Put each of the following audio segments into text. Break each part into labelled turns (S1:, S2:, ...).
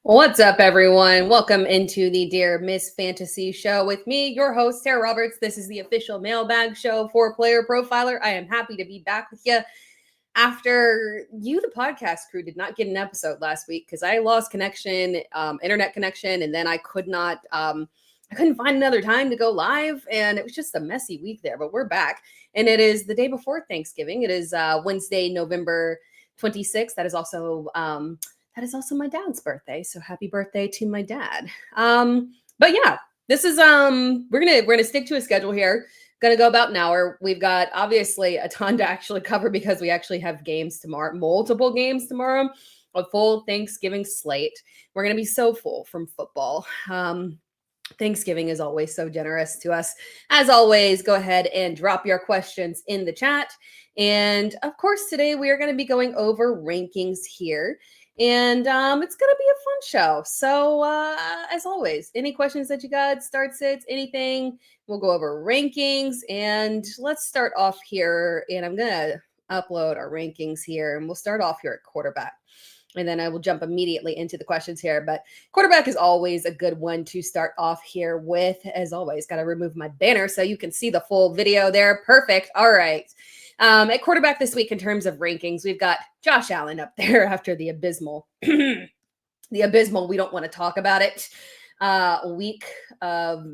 S1: What's up, everyone? Welcome into the Dear Miss Fantasy Show with me, your host, Sarah Roberts. This is the official mailbag show for Player Profiler. I am happy to be back with you after you, the podcast crew, did not get an episode last week because I lost connection, internet connection, and then I couldn't find another time to go live, and it was just a messy week there. But we're back, and it is the day before Thanksgiving. It is Wednesday, November 26th. That is also my dad's birthday. So happy birthday to my dad. But yeah, this is we're gonna stick to a schedule here. Gonna go about an hour. We've got obviously a ton to actually cover because we actually have games tomorrow, multiple games tomorrow, a full Thanksgiving slate. We're gonna be so full from football. Thanksgiving is always so generous to us. As always, go ahead and drop your questions in the chat. And of course, today we are going to be going over rankings here. And it's going to be a fun show. So as always, any questions that you got, start sits, anything, we'll go over rankings. And let's start off here. And I'm going to upload our rankings here. And we'll start off here at quarterback. And then I will jump immediately into the questions here. But quarterback is always a good one to start off here with. As always, got to remove my banner so you can see the full video there. Perfect. All right. At quarterback this week in terms of rankings, we've got Josh Allen up there after the abysmal, we don't want to talk about it. Week of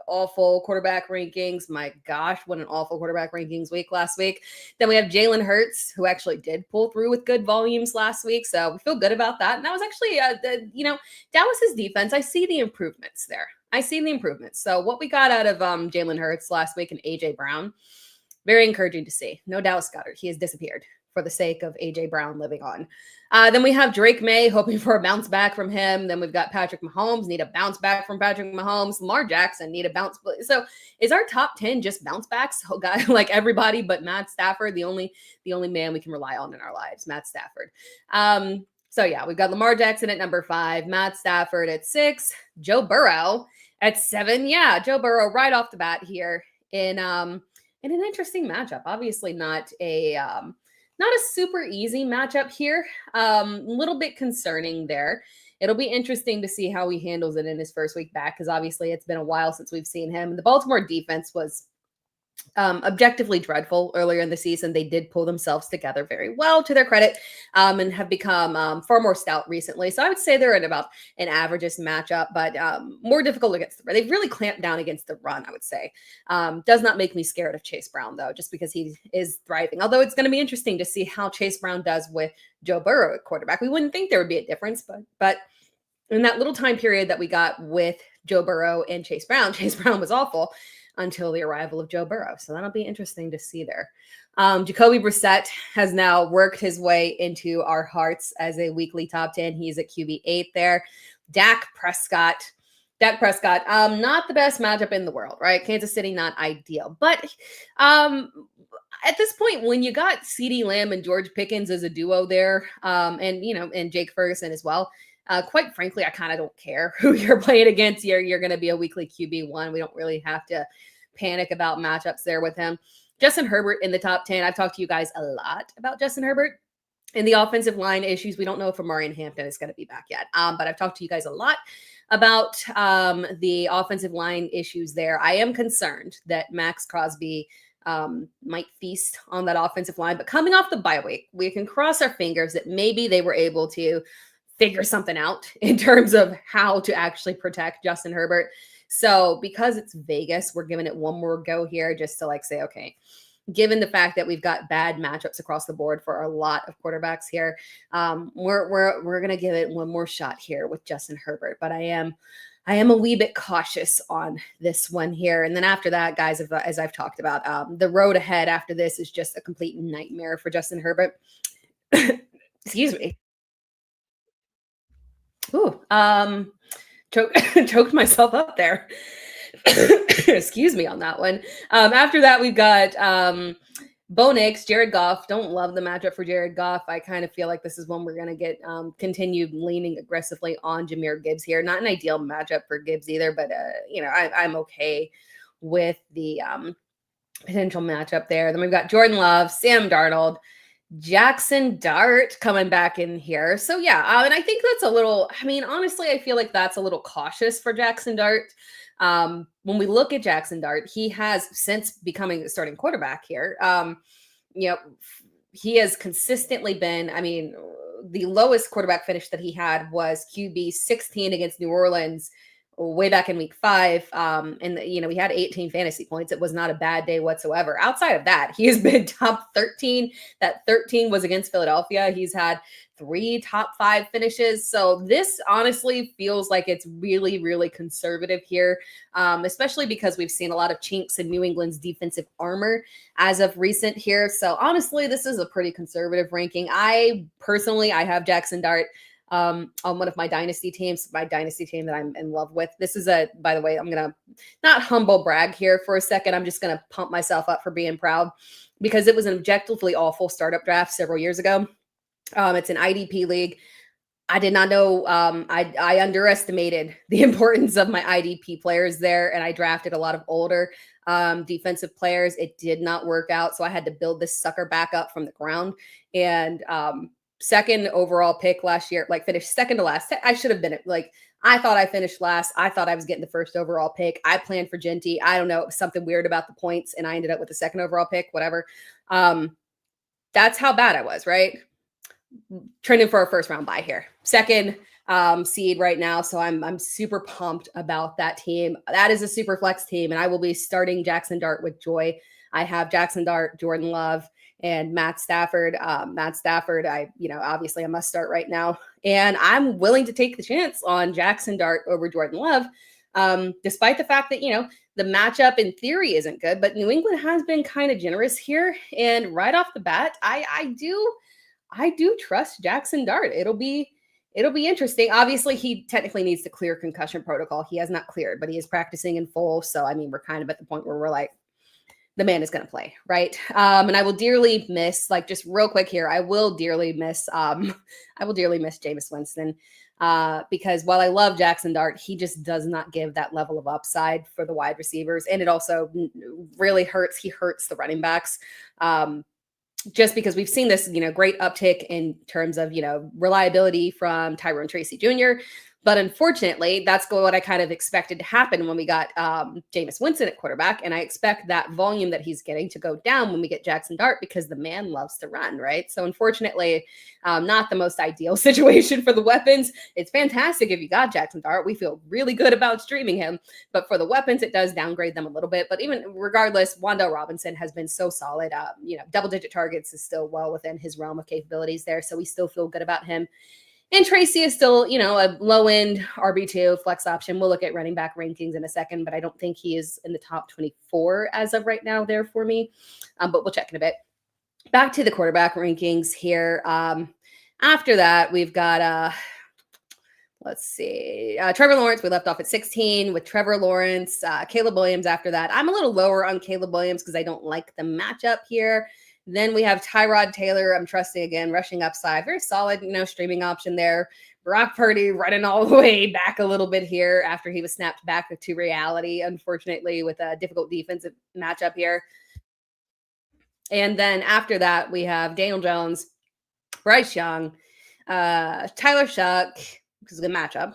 S1: awful quarterback rankings. My gosh, what an awful quarterback rankings week last week. Then we have Jalen Hurts, who actually did pull through with good volumes last week. So we feel good about that. And that was actually, Dallas's defense. I see the improvements there. So what we got out of Jalen Hurts last week and AJ Brown, very encouraging to see. No Dallas Goedert. He has disappeared for the sake of AJ Brown living on. Then we have Drake May hoping for a bounce back from him. Then we've got Patrick Mahomes, need a bounce back from Patrick Mahomes. Lamar Jackson need a bounce. So is our top 10 just bounce backs? Oh God, like everybody but Matt Stafford, the only man we can rely on in our lives, Matt Stafford. So yeah, we've got Lamar Jackson at number 5, Matt Stafford at 6, Joe Burrow at 7. Yeah, Joe Burrow right off the bat here in an interesting matchup. Obviously not a super easy matchup here. A little bit concerning there. It'll be interesting to see how he handles it in his first week back because obviously it's been a while since we've seen him. The Baltimore defense was objectively dreadful earlier in the season. They did pull themselves together very well to their credit and have become far more stout recently. So I would say they're in about an averageist matchup, but more difficult against the run. They've really clamped down against the run, I would say. Does not make me scared of Chase Brown, though, just because he is thriving. Although it's going to be interesting to see how Chase Brown does with Joe Burrow at quarterback. We wouldn't think there would be a difference, but in that little time period that we got with Joe Burrow and Chase Brown was awful until the arrival of Joe Burrow. So that'll be interesting to see there. Jacoby Brissett has now worked his way into our hearts as a weekly top 10. He's at QB 8 there. Dak Prescott, not the best matchup in the world, right? Kansas City, not ideal. But at this point, when you got CeeDee Lamb and George Pickens as a duo there, and Jake Ferguson as well, quite frankly, I kind of don't care who you're playing against. You're going to be a weekly QB1. We don't really have to panic about matchups there with him. Justin Herbert in the top 10. I've talked to you guys a lot about Justin Herbert and the offensive line issues. We don't know if Amari Hampton is going to be back yet, but I've talked to you guys a lot about the offensive line issues there. I am concerned that Max Crosby might feast on that offensive line, but coming off the bye week, we can cross our fingers that maybe they were able to figure something out in terms of how to actually protect Justin Herbert. So because it's Vegas, we're giving it one more go here just to say, okay, given the fact that we've got bad matchups across the board for a lot of quarterbacks here, we're going to give it one more shot here with Justin Herbert. But I am a wee bit cautious on this one here. And then after that, guys, as I've talked about, the road ahead after this is just a complete nightmare for Justin Herbert. Excuse me. Ooh, choked myself up there. Excuse me on that one. After that, we've got Bo Nix, Jared Goff. Don't love the matchup for Jared Goff. I kind of feel like this is one we're going to get continued leaning aggressively on Jahmyr Gibbs here. Not an ideal matchup for Gibbs either, but I'm okay with the potential matchup there. Then we've got Jordan Love, Sam Darnold, Jackson Dart coming back in here. So yeah, and I think that's a little, I mean, honestly, I feel like that's a little cautious for Jackson Dart. When we look at Jackson Dart, he has since becoming the starting quarterback here. You know, he has consistently been, I mean, the lowest quarterback finish that he had was QB 16 against New Orleans way back in week 5. And we had 18 fantasy points. It was not a bad day whatsoever. Outside of that, he has been top 13. That 13 was against Philadelphia. He's had 3 top 5 finishes. So this honestly feels like it's really, really conservative here, especially because we've seen a lot of chinks in New England's defensive armor as of recent here. So honestly, this is a pretty conservative ranking. I have Jackson Dart on one of my dynasty teams, my dynasty team that I'm in love with. This is by the way, I'm going to not humble brag here for a second. I'm just going to pump myself up for being proud because it was an objectively awful startup draft several years ago. It's an IDP league. I did not know. I underestimated the importance of my IDP players there, and I drafted a lot of older defensive players. It did not work out, so I had to build this sucker back up from the ground. And second overall pick last year, like finished second to last. I should have been I thought I finished last. I thought I was getting the first overall pick. I planned for Genty. I don't know, it was something weird about the points, and I ended up with the second overall pick. Whatever. That's how bad I was, right? Trending for a first round bye here. Second seed right now. So I'm super pumped about that team. That is a super flex team, and I will be starting Jackson Dart with joy. I have Jackson Dart, Jordan Love, and Matt Stafford. Obviously a must start right now. And I'm willing to take the chance on Jackson Dart over Jordan Love, despite the fact that, the matchup in theory isn't good, but New England has been kind of generous here. And right off the bat, I do trust Jackson Dart. It'll be interesting. Obviously, he technically needs to clear concussion protocol. He has not cleared, but he is practicing in full. So, I mean, we're kind of at the point where we're like, the man is going to play, right? And I will dearly miss, just real quick here, I will dearly miss Jameis Winston because while I love Jackson Dart, he just does not give that level of upside for the wide receivers. And it also really hurts. He hurts the running backs. Just because we've seen this, great uptick in terms of, reliability from Tyrone Tracy Jr. But unfortunately, that's what I kind of expected to happen when we got Jameis Winston at quarterback. And I expect that volume that he's getting to go down when we get Jackson Dart because the man loves to run, right? So unfortunately, not the most ideal situation for the weapons. It's fantastic if you got Jackson Dart. We feel really good about streaming him. But for the weapons, it does downgrade them a little bit. But even regardless, Wan'Dale Robinson has been so solid. Double-digit targets is still well within his realm of capabilities there. So we still feel good about him. And Tracy is still, a low-end RB2 flex option. We'll look at running back rankings in a second, but I don't think he is in the top 24 as of right now there for me. But we'll check in a bit. Back to the quarterback rankings here. After that, we've got, let's see, Trevor Lawrence. We left off at 16 with Trevor Lawrence. Caleb Williams after that. I'm a little lower on Caleb Williams because I don't like the matchup here. Then we have Tyrod Taylor. I'm trusting again, rushing upside. Very solid, streaming option there. Brock Purdy running all the way back a little bit here after he was snapped back to reality, unfortunately, with a difficult defensive matchup here. And then after that, we have Daniel Jones, Bryce Young, Tyler Shuck, which is a good matchup.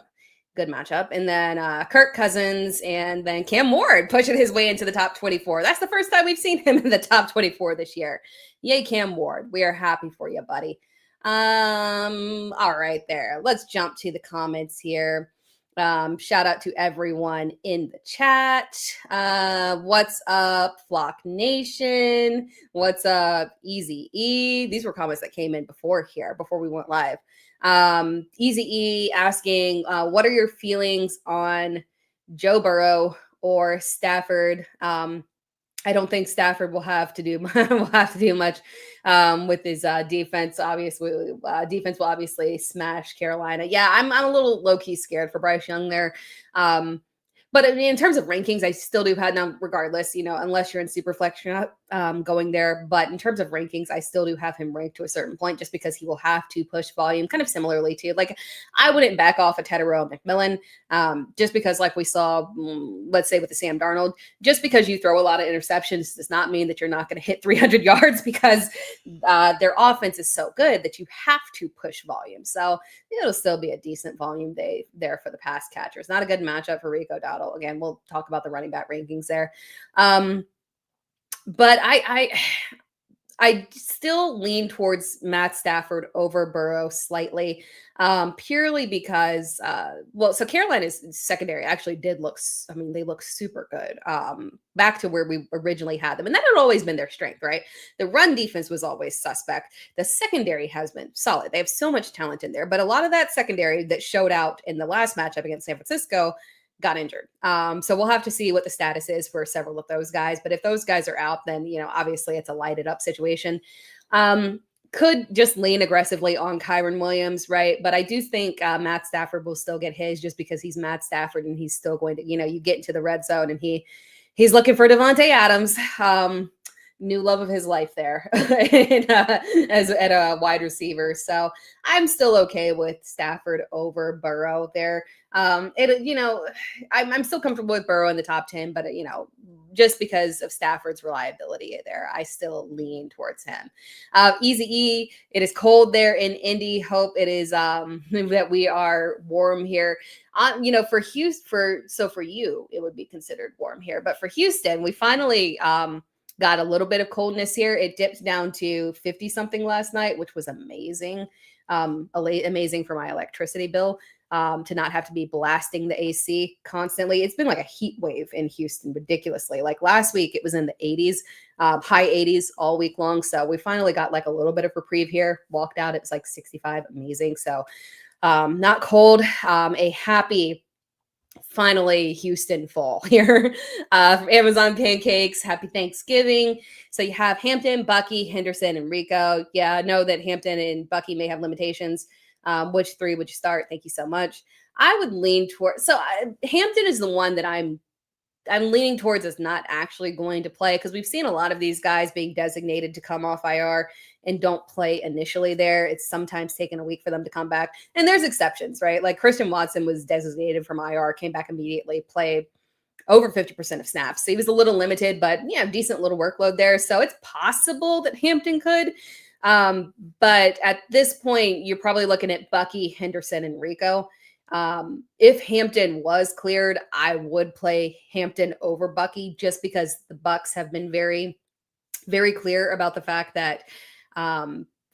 S1: And then Kirk Cousins, and then Cam Ward pushing his way into the top 24. That's the first time we've seen him in the top 24 this year. Yay, Cam Ward. We are happy for you, buddy. All right, there. Let's jump to the comments here. Shout out to everyone in the chat. What's up, Flock Nation? What's up, Easy E? These were comments that came in before we went live. Easy E asking, what are your feelings on Joe Burrow or Stafford? I don't think Stafford will have to do much with his defense. Obviously, defense will obviously smash Carolina. Yeah, I'm a little low key scared for Bryce Young there. But I mean, in terms of rankings, I still do have now, regardless, unless you're in Superflex, you're not going there. But in terms of rankings, I still do have him ranked to a certain point just because he will have to push volume kind of similarly to like I wouldn't back off a Tedero McMillan just because like we saw, let's say with the Sam Darnold, just because you throw a lot of interceptions does not mean that you're not going to hit 300 yards because their offense is so good that you have to push volume. So it'll still be a decent volume day there for the pass catchers. Not a good matchup for Rico Dowdle. Again, we'll talk about the running back rankings there. But I still lean towards Matt Stafford over Burrow slightly, purely because, so Carolina's secondary actually did look, they look super good, back to where we originally had them. And that had always been their strength, right? The run defense was always suspect. The secondary has been solid. They have so much talent in there, but a lot of that secondary that showed out in the last matchup against San Francisco got injured. So we'll have to see what the status is for several of those guys. But if those guys are out, then, obviously it's a lighted up situation. Could just lean aggressively on Kyron Williams, right? But I do think Matt Stafford will still get his just because he's Matt Stafford and he's still going to, you get into the red zone and he's looking for Devontae Adams. New love of his life there as at a wide receiver. So I'm still okay with Stafford over Burrow there. I'm still comfortable with Burrow in the top 10, but just because of Stafford's reliability there, I still lean towards him. Easy E, it is cold there in Indy. Hope it is that we are warm here. For Houston, for you, it would be considered warm here, but for Houston, we finally got a little bit of coldness here. It dipped down to 50 something last night, which was amazing. Amazing for my electricity bill to not have to be blasting the AC constantly. It's been like a heat wave in Houston, ridiculously. Like last week, it was in the 80s, high 80s all week long. So we finally got like a little bit of reprieve here. Walked out, it was like 65, amazing. So not cold, a happy finally Houston fall here from Amazon Pancakes. Happy Thanksgiving. So you have Hampton, Bucky, Henderson, and Rico. Yeah, I know that Hampton and Bucky may have limitations. Which three would you start? Thank you so much. I would lean toward, Hampton is the one that I'm leaning towards is not actually going to play because we've seen a lot of these guys being designated to come off IR and don't play initially there. It's sometimes taken a week for them to come back. And there's exceptions, right? Like Christian Watson was designated from IR, came back immediately, played over 50% of snaps. So he was a little limited, but decent little workload there. So it's possible that Hampton could. But at this point, you're probably looking at Bucky, Henderson, and Rico. If Hampton was cleared, I would play Hampton over Bucky just because the Bucks have been very, very clear about the fact that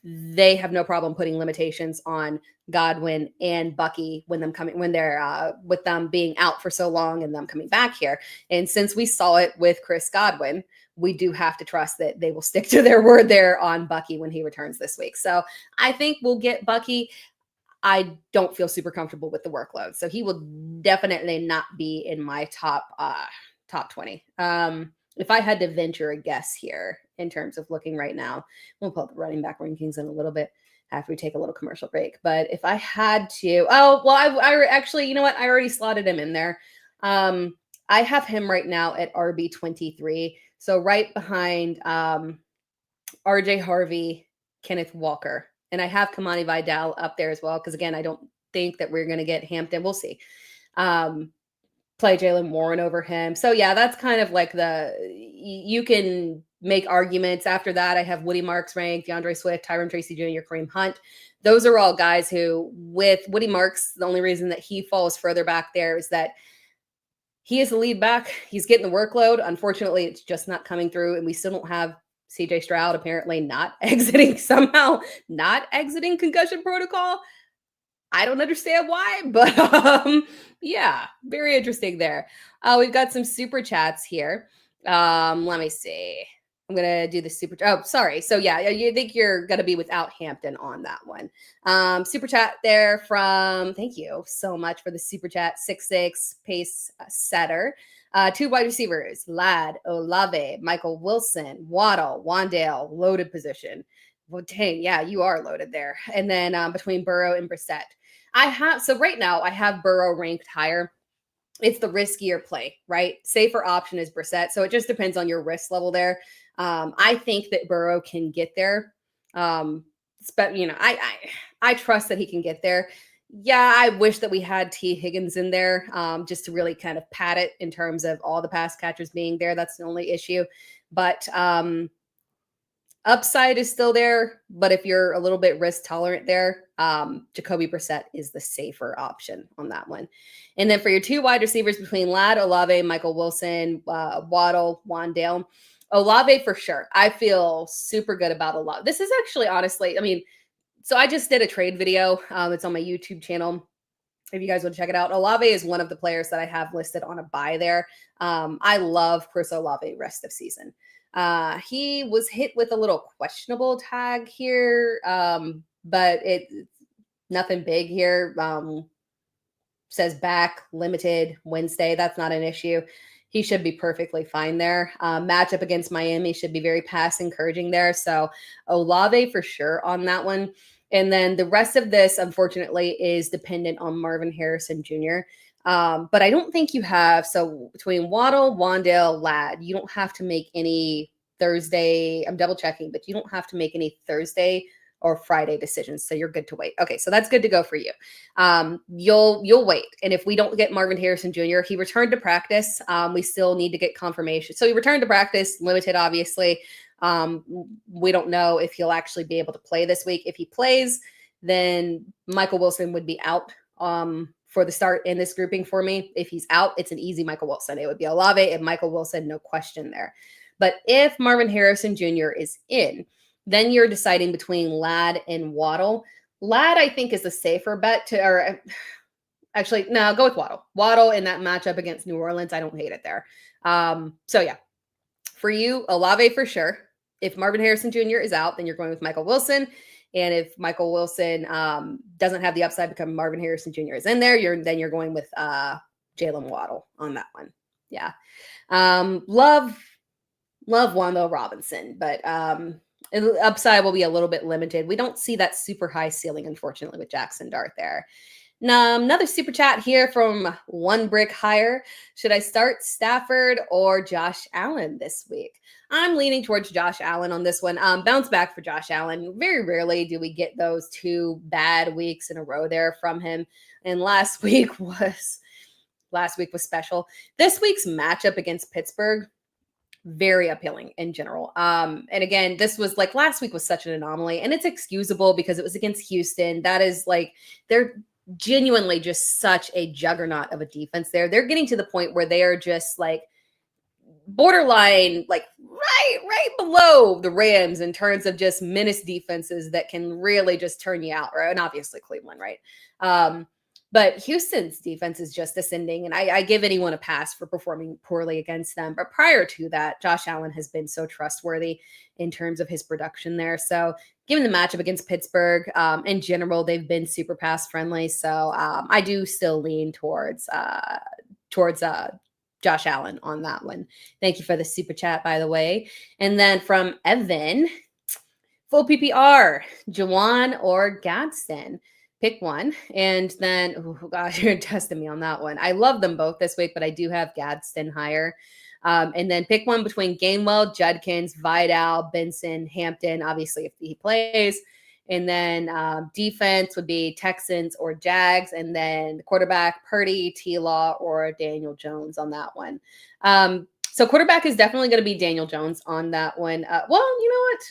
S1: they have no problem putting limitations on Godwin and Bucky when they're with them being out for so long and them coming back here. And since we saw it with Chris Godwin, we do have to trust that they will stick to their word there on Bucky when he returns this week. So I think we'll get Bucky. I don't feel super comfortable with the workload. So he will definitely not be in my top 20. If I had to venture a guess here in terms of looking right now, we'll pull up the running back rankings in a little bit after we take a little commercial break. But if I had to, I actually, you know what? I already slotted him in there. I have him right now at RB 23. So right behind RJ Harvey, Kenneth Walker. And I have Kamani Vidal up there as well. Because again, I don't think that we're going to get Hampton. We'll see. Play Jaylen Warren over him. So yeah, that's kind of like you can make arguments. After that, I have Woody Marks ranked, DeAndre Swift, Tyron Tracy Jr., Kareem Hunt. Those are all guys who, with Woody Marks, the only reason that he falls further back there is that he is the lead back. He's getting the workload. Unfortunately, it's just not coming through. And we still don't have CJ Stroud apparently not exiting concussion protocol. I don't understand why, but yeah, very interesting there. We've got some super chats here. Let me see. I'm going to do the super. Oh, sorry. So yeah, you think you're going to be without Hampton on that one. Super chat there thank you so much for the super chat. 6'6" pace setter. Two wide receivers, Ladd, Olave, Michael Wilson, Waddle, Wandale, loaded position. Well, dang, yeah, you are loaded there. And then between Burrow and Brissett. Right now I have Burrow ranked higher it's the riskier play, right? Safer option is Brissett. So it just depends on your risk level there. I think that Burrow can get there. But I trust that he can get there. Yeah, I wish that we had T. Higgins in there just to really kind of pad it in terms of all the pass catchers being there. That's the only issue. But upside is still there, but if you're a little bit risk tolerant there, Jacoby Brissett is the safer option on that one. And then for your two wide receivers between Ladd, Olave, Michael Wilson, Waddle, Wandale, Olave for sure. I feel super good about Olave. This is actually honestly, I mean, so I just did a trade video. It's on my YouTube channel. If you guys want to check it out, Olave is one of the players that I have listed on a buy there. I love Chris Olave rest of season. He was hit with a little questionable tag here, but nothing big here. Says back limited Wednesday. That's not an issue. He should be perfectly fine there. Matchup against Miami should be very pass encouraging there. So Olave for sure on that one. And then the rest of this, unfortunately, is dependent on Marvin Harrison Jr. But I don't think you have. So between Waddle, Wandale, Ladd, you don't have to make any Thursday. I'm double checking, but you don't have to make any Thursday or Friday decisions. So you're good to wait. Okay, so that's good to go for you. You'll wait. And if we don't get Marvin Harrison Jr., he returned to practice. We still need to get confirmation. So he returned to practice, limited, obviously. We don't know if he'll actually be able to play this week. If he plays, then Michael Wilson would be out for the start in this grouping for me. If he's out, it's an easy Michael Wilson. It would be Olave and Michael Wilson, no question there. But if Marvin Harrison Jr. is in, then you're deciding between Ladd and Waddle. Ladd, I think, is the safer bet or actually, no, go with Waddle. Waddle in that matchup against New Orleans, I don't hate it there. So yeah, for you, Olave for sure. If Marvin Harrison Jr. is out, then you're going with Michael Wilson. And if Michael Wilson doesn't have the upside because Marvin Harrison Jr. is in there, you're going with Jalen Waddle on that one. Yeah. Love Wando Robinson, but upside will be a little bit limited. We don't see that super high ceiling, unfortunately, with Jackson Dart there. Now, another super chat here from One Brick Higher. Should I start Stafford or Josh Allen this week? I'm leaning towards Josh Allen on this one. Bounce back for Josh Allen. Very rarely do we get those 2 bad weeks in a row there from him. And last week was special. This week's matchup against Pittsburgh, very appealing in general. And again, this was like last week was such an anomaly, and it's excusable because it was against Houston. That is like, they're genuinely just such a juggernaut of a defense there. They're getting to the point where they are just like borderline, like right below the Rams in terms of just menace defenses that can really just turn you out, right? And obviously Cleveland, right? But Houston's defense is just ascending, and I give anyone a pass for performing poorly against them. But prior to that, Josh Allen has been so trustworthy in terms of his production there. So given the matchup against Pittsburgh, in general, they've been super pass friendly. So I do still lean towards Josh Allen on that one. Thank you for the super chat, by the way. And then from Evan, full PPR, Jawan or Gadsden. Pick one. And then, oh gosh, you're testing me on that one. I love them both this week, but I do have Gadsden higher. And then pick one between Gainwell, Judkins, Vidal, Benson, Hampton, obviously if he plays. And then defense would be Texans or Jags. And then quarterback, Purdy, T-Law, or Daniel Jones on that one. So quarterback is definitely going to be Daniel Jones on that one. Well, you know what?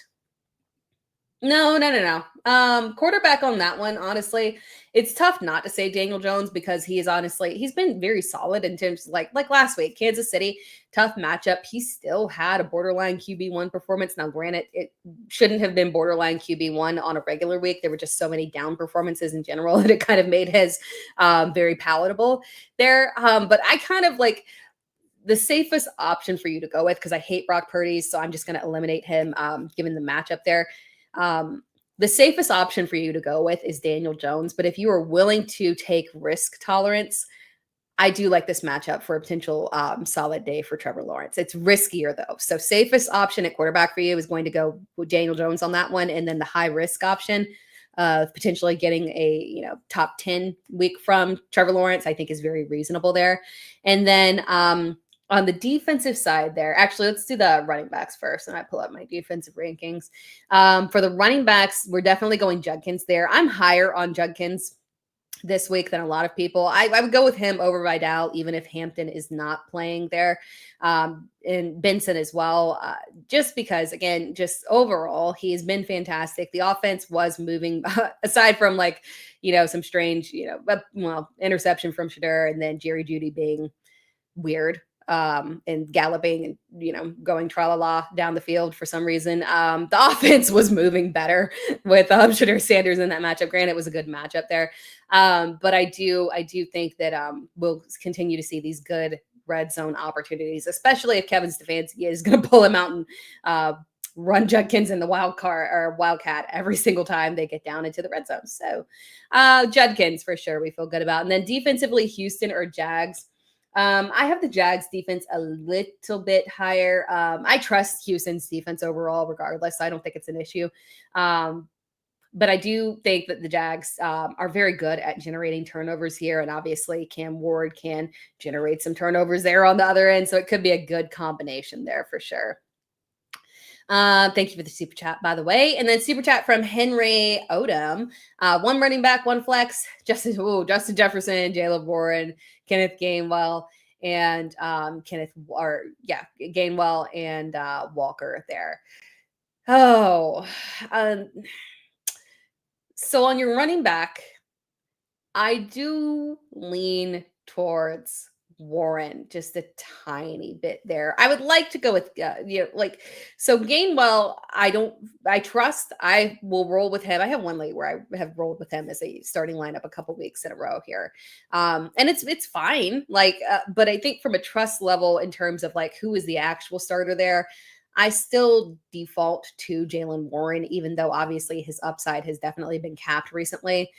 S1: No. Quarterback on that one, honestly, it's tough not to say Daniel Jones because he's been very solid in terms of like last week, Kansas City, tough matchup. He still had a borderline QB1 performance. Now, granted, it shouldn't have been borderline QB1 on a regular week. There were just so many down performances in general that it kind of made his very palatable there. But I kind of like the safest option for you to go with because I hate Brock Purdy, so I'm just going to eliminate him given the matchup there. The safest option for you to go with is Daniel Jones. But if you are willing to take risk tolerance, I do like this matchup for a potential solid day for Trevor Lawrence. It's riskier though. So safest option at quarterback for you is going to go with Daniel Jones on that one. And then the high risk option, potentially getting a top 10 week from Trevor Lawrence, I think is very reasonable there. And then on the defensive side there, actually, let's do the running backs first. And I pull up my defensive rankings. For the running backs, we're definitely going Judkins there. I'm higher on Judkins this week than a lot of people. I would go with him over Vidal, even if Hampton is not playing there. And Benson as well, just because, again, just overall, he's been fantastic. The offense was moving, aside from some strange, interception from Shadur and then Jerry Jeudy being weird and galloping and going tra-la-la down the field for some reason. The offense was moving better with Shadur Sanders in that matchup. Granted, it was a good matchup there. But I do think that we'll continue to see these good red zone opportunities, especially if Kevin Stefanski is going to pull him out and run Judkins in the Wildcat every single time they get down into the red zone. So Judkins for sure we feel good about. And then defensively, Houston or Jags. I have the Jags defense a little bit higher. I trust Houston's defense overall, regardless. I don't think it's an issue. But I do think that the Jags are very good at generating turnovers here. And obviously Cam Ward can generate some turnovers there on the other end. So it could be a good combination there for sure. Thank you for the super chat, by the way. And then super chat from Henry Odom. One running back, one flex. Justin Jefferson, Jaylen Warren, Kenneth Gainwell, and Gainwell and Walker there. So on your running back, I do lean towards Warren just a tiny bit there. I would like to go with so Gainwell. I trust. I will roll with him. I have one league where I have rolled with him as a starting lineup a couple weeks in a row here, and it's fine. But I think from a trust level in terms of who is the actual starter there, I still default to Jaylen Warren, even though obviously his upside has definitely been capped recently.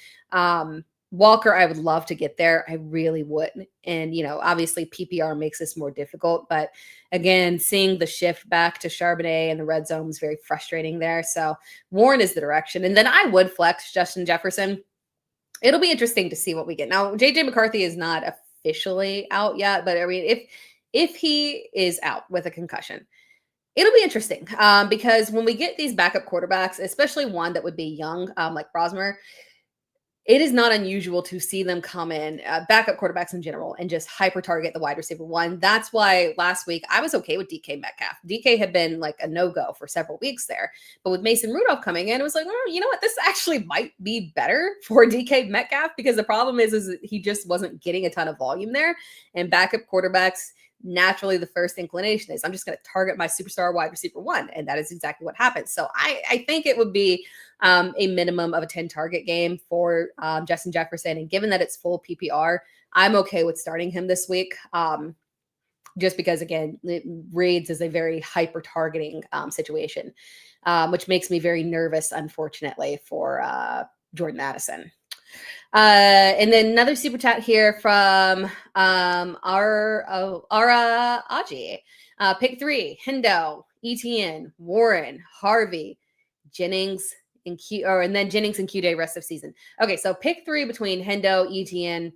S1: Walker, I would love to get there. I really would. And, obviously PPR makes this more difficult. But again, seeing the shift back to Charbonnet and the red zone was very frustrating there. So Warren is the direction. And then I would flex Justin Jefferson. It'll be interesting to see what we get. Now, JJ McCarthy is not officially out yet. But I mean, if he is out with a concussion, it'll be interesting because when we get these backup quarterbacks, especially one that would be young, like Rosmer, it is not unusual to see them come in, backup quarterbacks in general, and just hyper target the wide receiver one. That's why last week I was okay with DK Metcalf. DK had been a no-go for several weeks there. But with Mason Rudolph coming in, it was you know what? This actually might be better for DK Metcalf because the problem is that he just wasn't getting a ton of volume there. And backup quarterbacks, naturally the first inclination is I'm just going to target my superstar wide receiver one. And that is exactly what happened. So I think it would be a minimum of a 10 target game for Justin Jefferson. And given that it's full PPR, I'm okay with starting him this week. Just because, again, it reads as a very hyper targeting situation, which makes me very nervous, unfortunately, for Jordan Addison. And then another super chat here from Ara Aji. Pick 3, Hendo, ETN, Warren, Harvey, Jennings, and then Jennings and Q-Day rest of season. Okay, so pick 3 between Hendo, ETN,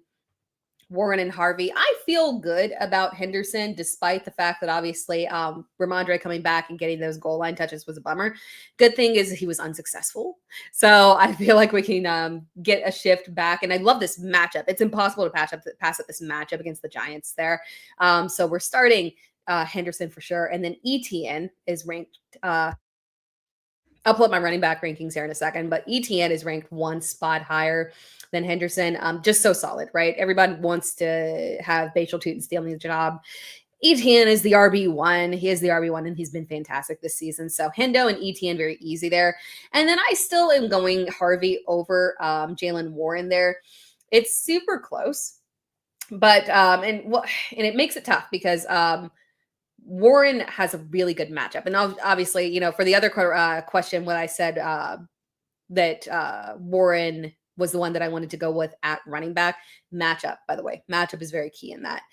S1: Warren, and Harvey. I feel good about Henderson, despite the fact that obviously Ramondre coming back and getting those goal line touches was a bummer. Good thing is he was unsuccessful. So I feel like we can get a shift back. And I love this matchup. It's impossible to pass up this matchup against the Giants there. So we're starting Henderson for sure. And then ETN is ranked I'll pull up my running back rankings here in a second, but ETN is ranked one spot higher than Henderson. Just so solid, right? Everybody wants to have Bachel Tutin stealing the job. ETN is the RB1. He is the RB1, and he's been fantastic this season. So Hendo and ETN, very easy there. And then I still am going Harvey over Jaylen Warren there. It's super close, but and it makes it tough because Warren has a really good matchup. And obviously, for the other question, when I said that Warren was the one that I wanted to go with at running back, matchup, by the way, matchup is very key in that.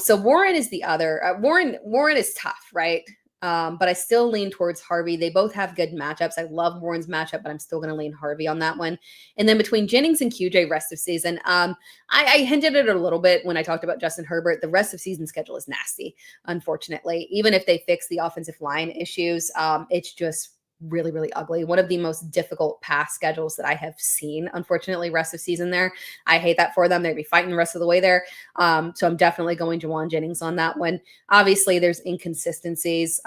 S1: So Warren is the other. Warren is tough, right? But I still lean towards Harvey. They both have good matchups. I love Warren's matchup, but I'm still going to lean Harvey on that one. And then between Jennings and QJ rest of season, I hinted at it a little bit when I talked about Justin Herbert. The rest of season schedule is nasty, unfortunately. Even if they fix the offensive line issues, it's just really, really ugly. One of the most difficult pass schedules that I have seen, unfortunately, rest of season there. I hate that for them. They'd be fighting the rest of the way there. So I'm definitely going Juwan Jennings on that one. Obviously, there's inconsistencies.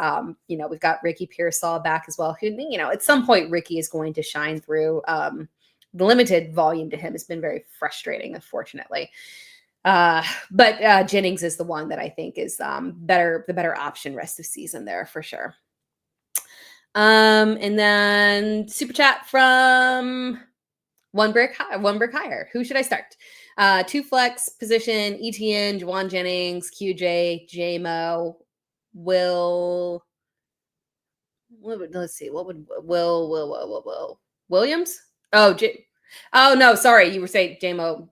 S1: We've got Ricky Pearsall back as well, who, at some point, Ricky is going to shine through. The limited volume to him has been very frustrating, unfortunately. But Jennings is the one that I think is the better option rest of season there for sure. And then super chat from one brick higher. Who should I start? 2 flex position, ETN, Juwan Jennings, QJ, JMO, Will. Let's see. What would Will Williams? Oh no, sorry. You were saying JMO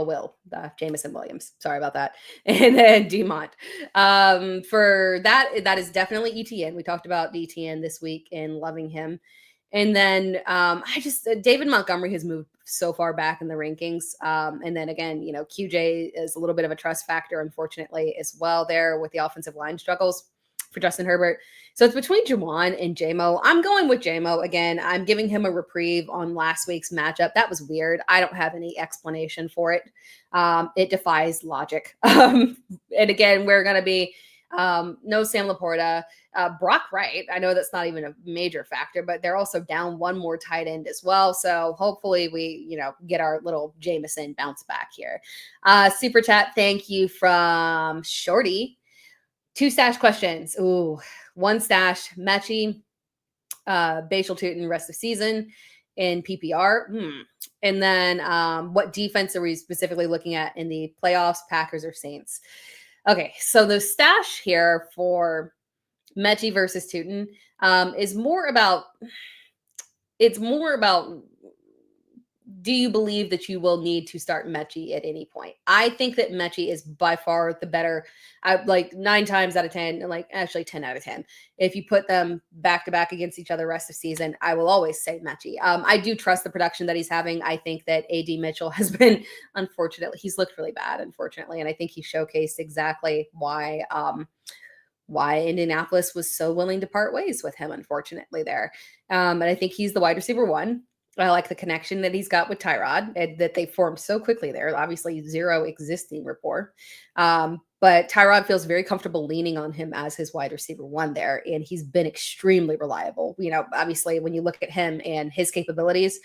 S1: Will, Jameson Williams. Sorry about that. And then Dumont. For that is definitely ETN. We talked about ETN this week and loving him. And then David Montgomery has moved so far back in the rankings. And then again, QJ is a little bit of a trust factor, unfortunately, as well there with the offensive line struggles for Justin Herbert. So it's between Juwan and JMO. I'm going with JMO again. I'm giving him a reprieve on last week's matchup. That was weird. I don't have any explanation for it. It defies logic. And again, we're going to be no Sam Laporta. Brock Wright, I know that's not even a major factor, but they're also down one more tight end as well. So hopefully we, get our little Jameson bounce back here. Super chat, thank you from Shorty. 2 stash questions. Ooh, 1 stash, Mechie, Bashal Tootin rest of season in PPR. And then what defense are we specifically looking at in the playoffs, Packers or Saints? Okay, so the stash here for Mechie versus Tootin is more about do you believe that you will need to start Mechie at any point? I think that Mechie is by far the better, like 9 times out of 10, like actually 10 out of 10. If you put them back to back against each other rest of season, I will always say Mechie. I do trust the production that he's having. I think that AD Mitchell has been, unfortunately, he's looked really bad, unfortunately. And I think he showcased exactly why Indianapolis was so willing to part ways with him, unfortunately, there. And I think he's the wide receiver 1. I like the connection that he's got with Tyrod and that they formed so quickly there. Obviously, 0 existing rapport. But Tyrod feels very comfortable leaning on him as his wide receiver 1 there. And he's been extremely reliable. Obviously, when you look at him and his capabilities,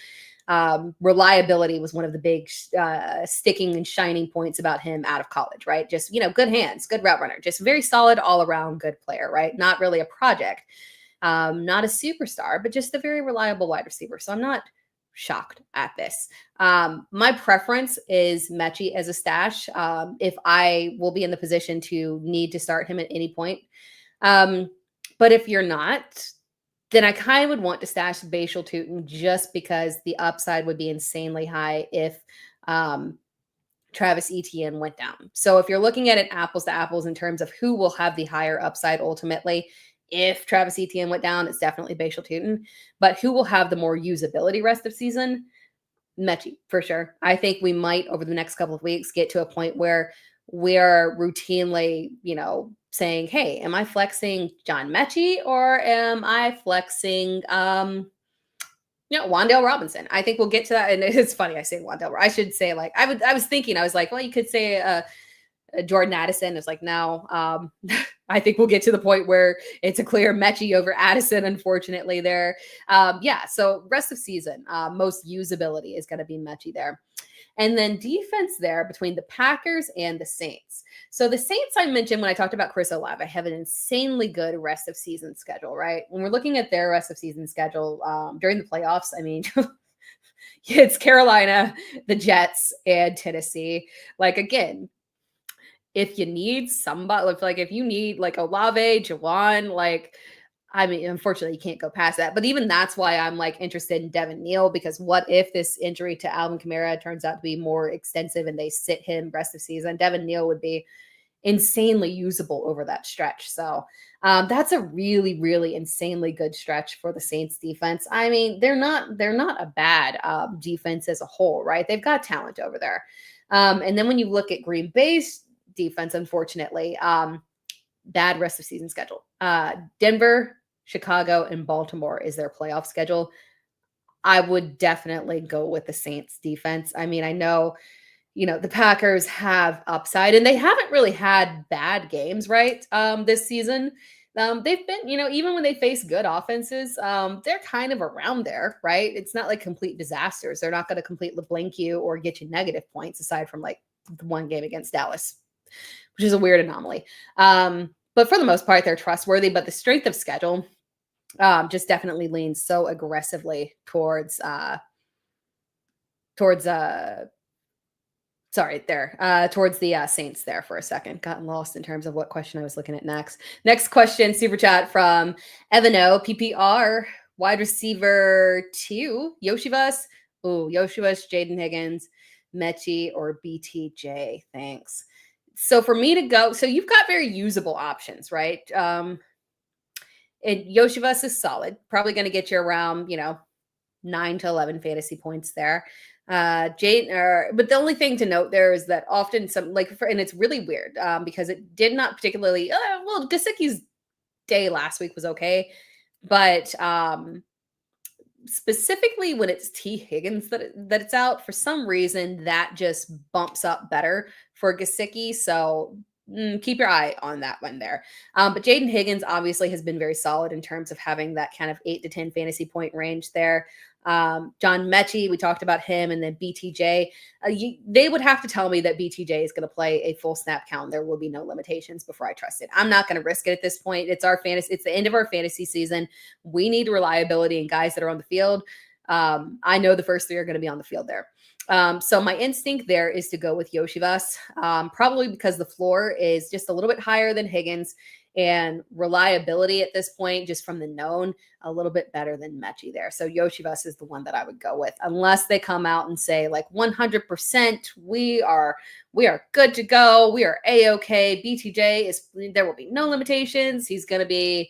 S1: reliability was one of the big sticking and shining points about him out of college, right? Just, good hands, good route runner, just very solid all around good player, right? Not really a project, not a superstar, but just a very reliable wide receiver. So I'm not shocked at this. My preference is Mechie as a stash. If I will be in the position to need to start him at any point. But if you're not, then I kind of would want to stash Bashal Tootin just because the upside would be insanely high if Travis Etienne went down. So if you're looking at it apples to apples in terms of who will have the higher upside ultimately, if Travis Etienne went down, it's definitely Bashal Tootin. But who will have the more usability rest of season? Mechie, for sure. I think we might, over the next couple of weeks, get to a point where we're routinely, saying, hey, am I flexing John Mechie or am I flexing Wan'Dale Robinson? I think we'll get to that. And it's funny, I say Wan'Dale. I should say, I was thinking, well, you could say Jordan Addison. It's like, no, I think we'll get to the point where it's a clear Mechie over Addison, unfortunately, there. So rest of season, most usability is going to be Mechie there. And then defense there between the Packers and the Saints. So the Saints I mentioned when I talked about Chris Olave, have an insanely good rest of season schedule, right? When we're looking at their rest of season schedule during the playoffs, I mean, it's Carolina, the Jets, and Tennessee. Again, if you need somebody, if you need Olave, Juwan, unfortunately, you can't go past that. But even that's why I'm interested in Devin Neal, because what if this injury to Alvin Kamara turns out to be more extensive and they sit him rest of season? Devin Neal would be insanely usable over that stretch. So that's a really, really insanely good stretch for the Saints defense. I mean, they're not a bad defense as a whole, right? They've got talent over there. And then when you look at Green Bay's defense, unfortunately, bad rest of season schedule. Denver, Chicago, and Baltimore is their playoff schedule. I would definitely go with the Saints defense. I mean, I know, the Packers have upside and they haven't really had bad games, right? This season. They've been, even when they face good offenses, they're kind of around there, right? It's not like complete disasters. They're not going to completely blank you or get you negative points aside from like the one game against Dallas, which is a weird anomaly. But for the most part, they're trustworthy. But the strength of schedule just definitely leans so aggressively towards the Saints there for a second. Gotten lost in terms of what question I was looking at next. Next question, super chat from Evano, PPR, wide receiver 2, Yoshivas. Ooh, Yoshivas, Jaden Higgins, Mechie, or BTJ. Thanks. So for me to go, so you've got very usable options, right? And Yoshivas is solid. Probably going to get you around, 9 to 11 fantasy points there. But the only thing to note there is that often and it's really weird because it did not particularly, Gesicki's day last week was okay, but specifically when it's T. Higgins that it's out, for some reason that just bumps up better for Gesicki. So keep your eye on that one there. But Jaden Higgins obviously has been very solid in terms of having that kind of 8 to 10 fantasy point range there. John Mechie, we talked about him, and then BTJ. They would have to tell me that BTJ is going to play a full snap count. There will be no limitations before I trust it. I'm not going to risk it at this point. It's the end of our fantasy season. We need reliability and guys that are on the field. I know the first 3 are going to be on the field there. So my instinct there is to go with Yoshivas, probably because the floor is just a little bit higher than Higgins, and reliability at this point, just from the known, a little bit better than Mechie there. So Yoshivas is the one that I would go with, unless they come out and say like 100%, we are good to go. We are A-okay. BTJ there will be no limitations. He's going to be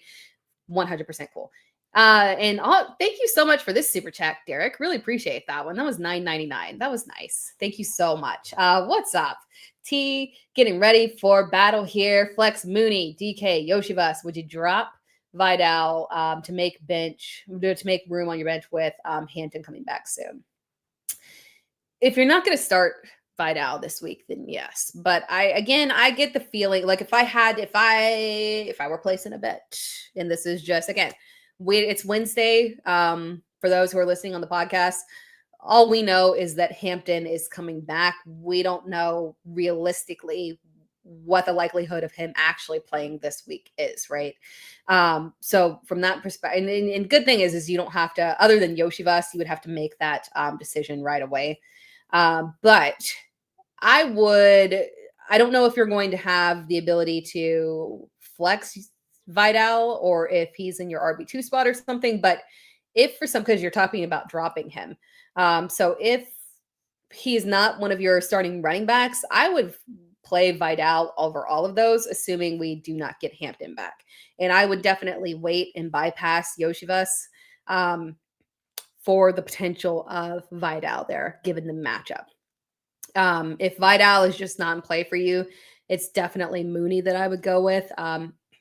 S1: 100% cool. Thank you so much for this super chat, Derek. Really appreciate that one. That was $9.99. That was nice. Thank you so much. What's up? T, getting ready for battle here. Flex Mooney, DK, Yoshivas. Would you drop Vidal to make room on your bench with Hampton coming back soon? If you're not going to start Vidal this week, then yes. But I get the feeling like if I were placing a bet, and this is just, again, it's Wednesday. For those who are listening on the podcast, all we know is that Hampton is coming back. We don't know realistically what the likelihood of him actually playing this week is, right? So from that perspective, and good thing is you don't have to, other than Yoshivas, you would have to make that decision right away. But I don't know if you're going to have the ability to flex Vidal or if he's in your RB2 spot or something, but because you're talking about dropping him. So if he's not one of your starting running backs, I would play Vidal over all of those, assuming we do not get Hampton back. And I would definitely wait and bypass Yoshivas for the potential of Vidal there, given the matchup. If Vidal is just not in play for you, it's definitely Mooney that I would go with.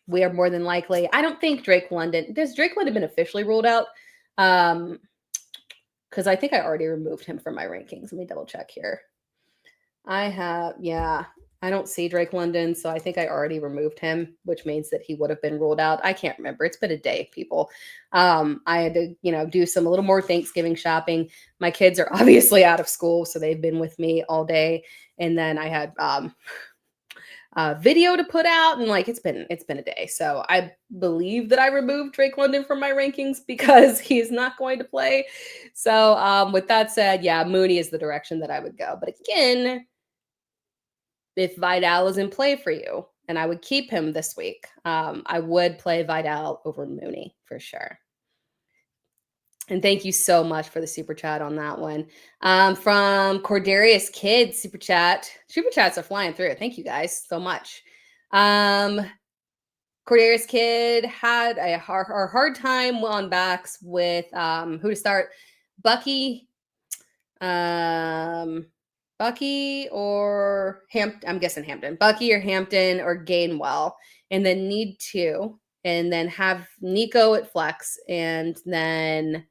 S1: We are more than likely. I don't think Drake London. Does Drake London been officially ruled out? Because I think I already removed him from my rankings. Let me double check here. I don't see Drake London, so I think I already removed him, which means that he would have been ruled out. I can't remember. It's been a day, people. I had to, do a little more Thanksgiving shopping. My kids are obviously out of school, so they've been with me all day. And then I had video to put out, and it's been a day. So I believe that I removed Drake London from my rankings because he's not going to play. So with that said, yeah, Mooney is the direction that I would go. But again, if Vidal is in play for you, and I would keep him this week, I would play Vidal over Mooney for sure. And thank you so much for the super chat on that one. From Cordarius Kid, super chat. Super chats are flying through. Thank you guys so much. Cordera's kid had a hard time on backs with who to start. Bucky, Bucky or Hampton. I'm guessing Hampton. Bucky or Hampton or Gainwell, and then need two, and then have Nico at flex, and then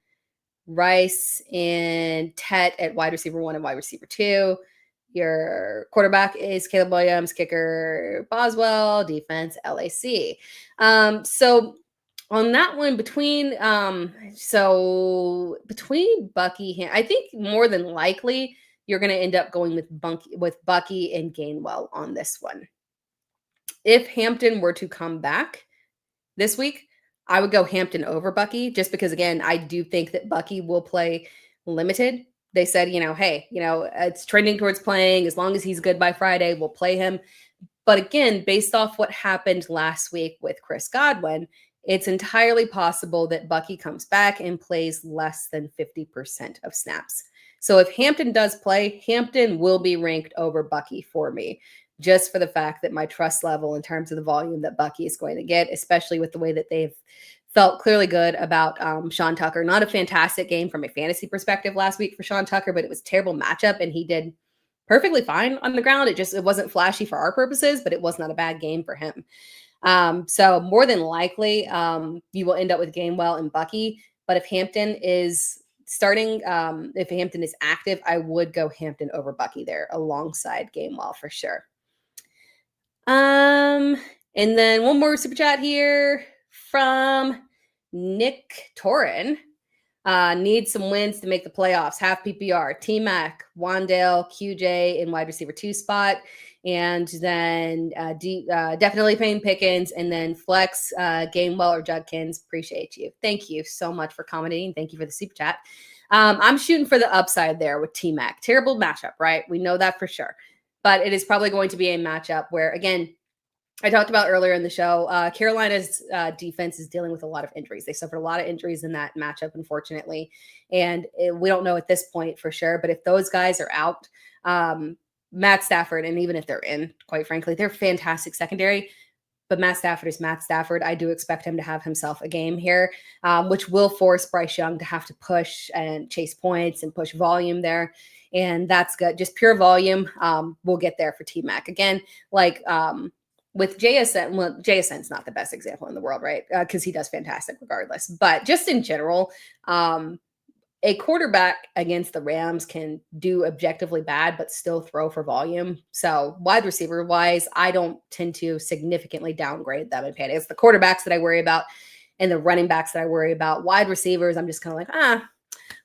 S1: Rice and Tet at wide receiver 1 and wide receiver 2. Your quarterback is Caleb Williams, kicker Boswell, defense LAC. So on that one, between Bucky, I think more than likely you're going to end up going with Bucky and Gainwell on this one. If Hampton were to come back this week, I would go Hampton over Bucky, just because, again, I do think that Bucky will play limited. They said, hey, it's trending towards playing. As long as he's good by Friday, we'll play him. But again, based off what happened last week with Chris Godwin, it's entirely possible that Bucky comes back and plays less than 50% of snaps. So if Hampton does play, Hampton will be ranked over Bucky for me, just for the fact that my trust level in terms of the volume that Bucky is going to get, especially with the way that they've felt clearly good about Sean Tucker. Not a fantastic game from a fantasy perspective last week for Sean Tucker, but it was a terrible matchup, and he did perfectly fine on the ground. It wasn't flashy for our purposes, but it was not a bad game for him. So more than likely, you will end up with Gainwell and Bucky. But if Hampton is starting, if Hampton is active, I would go Hampton over Bucky there alongside Gainwell for sure. And then one more super chat here from Nick Torin. Need some wins to make the playoffs. Half PPR, T-Mac, Wandale, QJ in wide receiver 2 spot. And then definitely Payne Pickens, and then flex Gainwell or Judkins. Appreciate you. Thank you so much for commenting. Thank you for the super chat. I'm shooting for the upside there with T-Mac. Terrible matchup, right? We know that for sure. But it is probably going to be a matchup where, again, I talked about earlier in the show, Carolina's defense is dealing with a lot of injuries. They suffered a lot of injuries in that matchup, unfortunately. And we don't know at this point for sure. But if those guys are out, Matt Stafford, and even if they're in, quite frankly, they're fantastic secondary. But Matt Stafford is Matt Stafford. I do expect him to have himself a game here, which will force Bryce Young to have to push and chase points and push volume there. And that's good. Just pure volume. We'll get there for T-Mac. Again, like with JSN, well, JSN's not the best example in the world, right? Because he does fantastic regardless. But just in general, a quarterback against the Rams can do objectively bad, but still throw for volume. So wide receiver wise, I don't tend to significantly downgrade them in panic. It's the quarterbacks that I worry about and the running backs that I worry about. Wide receivers, I'm just kind of like,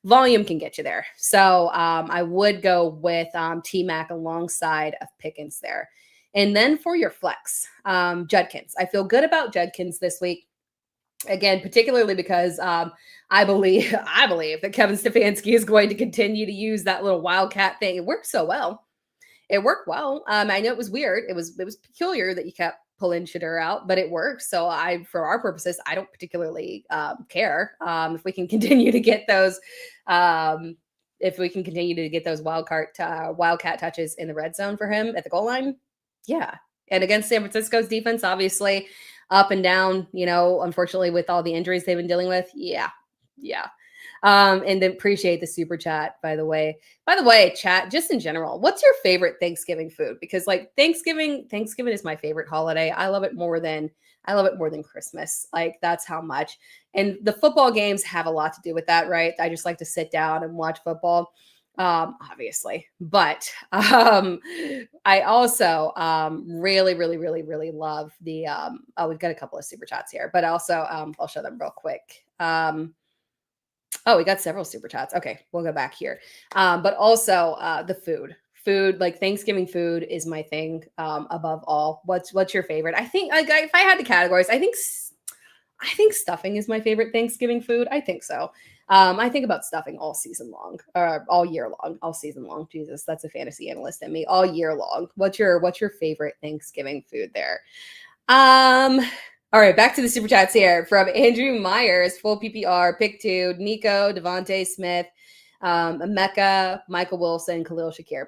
S1: volume can get you there. So I would go with T-Mac alongside of Pickens there. And then for your flex, Judkins. I feel good about Judkins this week. Again, particularly because I believe that Kevin Stefanski is going to continue to use that little wildcat thing. It worked so well. It worked well. I know it was weird. It was peculiar that you kept pulling Shadur out, but it works. So for our purposes, I don't particularly care if we can continue to get those. If we can continue to get those wildcat touches in the red zone for him at the goal line, yeah. And against San Francisco's defense, obviously up and down, unfortunately with all the injuries they've been dealing with. Yeah. And then appreciate the super chat, by the way. By the way, chat, just in general, what's your favorite Thanksgiving food? Because like Thanksgiving is my favorite holiday. I love it more than Christmas. Like that's how much. And the football games have a lot to do with that, right? I just like to sit down and watch football. Obviously, but I also really, really, really, really love the we've got a couple of super chats here, but also I'll show them real quick. We got several super chats. Okay, we'll go back here. But also the food, like Thanksgiving food is my thing above all. What's your favorite? I think if I had to categorize, I think stuffing is my favorite Thanksgiving food. I think so. I think about stuffing all season long, or all year long, all season long. Jesus, that's a fantasy analyst in me. All year long. What's your favorite Thanksgiving food there? All right, back to the super chats here from Andrew Myers, full PPR, pick 2, Nico, Devontae Smith, Emeka, Michael Wilson, Khalil Shakir.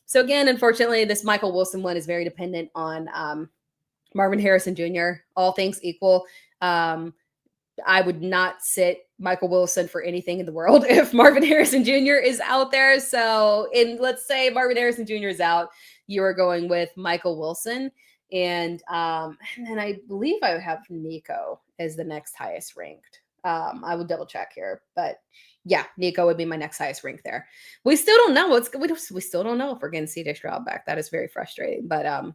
S1: So again, unfortunately, this Michael Wilson one is very dependent on Marvin Harrison Jr., all things equal. I would not sit Michael Wilson for anything in the world if Marvin Harrison Jr. is out there. So, let's say Marvin Harrison Jr. is out, you are going with Michael Wilson, and then I believe I have Nico as the next highest ranked. I will double check here, but yeah, Nico would be my next highest ranked there. We still don't know we still don't know if we're getting CJ Stroud back. That is very frustrating, but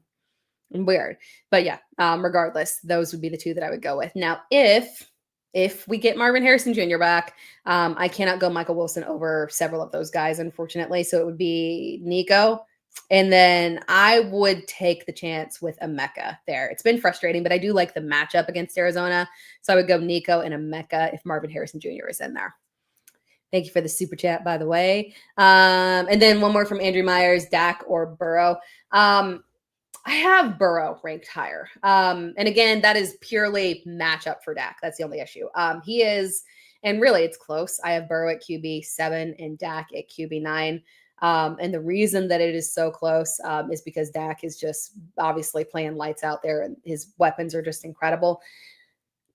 S1: weird. But yeah, regardless, those would be the two that I would go with. Now, if we get Marvin Harrison Jr. back, I cannot go Michael Wilson over several of those guys, unfortunately. So it would be Nico. And then I would take the chance with Emeka there. It's been frustrating, but I do like the matchup against Arizona. So I would go Nico and Emeka if Marvin Harrison Jr. is in there. Thank you for the super chat, by the way. And then one more from Andrew Myers, Dak or Burrow. I have Burrow ranked higher. And again, that is purely matchup for Dak. That's the only issue. He is, and really it's close. I have Burrow at QB 7 and Dak at QB 9. And the reason that it is so close is because Dak is just obviously playing lights out there and his weapons are just incredible.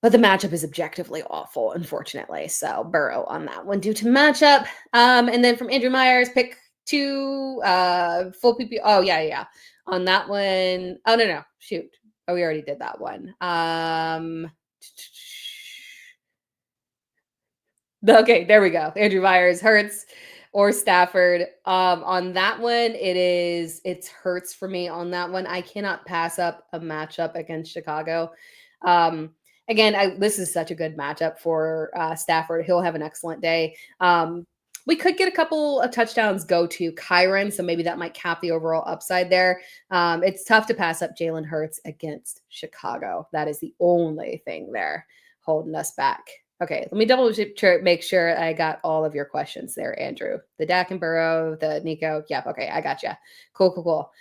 S1: But the matchup is objectively awful, unfortunately. So Burrow on that one due to matchup. And then from Andrew Myers, pick 2 full PPR. Oh, yeah. On that one. Oh, no. Shoot. Oh, we already did that one. Okay, there we go. Andrew Myers, Hurts or Stafford. On that one, it's Hurts for me on that one. I cannot pass up a matchup against Chicago. Again, this is such a good matchup for Stafford. He'll have an excellent day. We could get a couple of touchdowns go to Kyron, so maybe that might cap the overall upside there. It's tough to pass up Jalen Hurts against Chicago. That is the only thing there holding us back. Okay, let me double make sure I got all of your questions there, Andrew. The Dak and Burrow, the Nico. Yep, okay, I got you. Cool.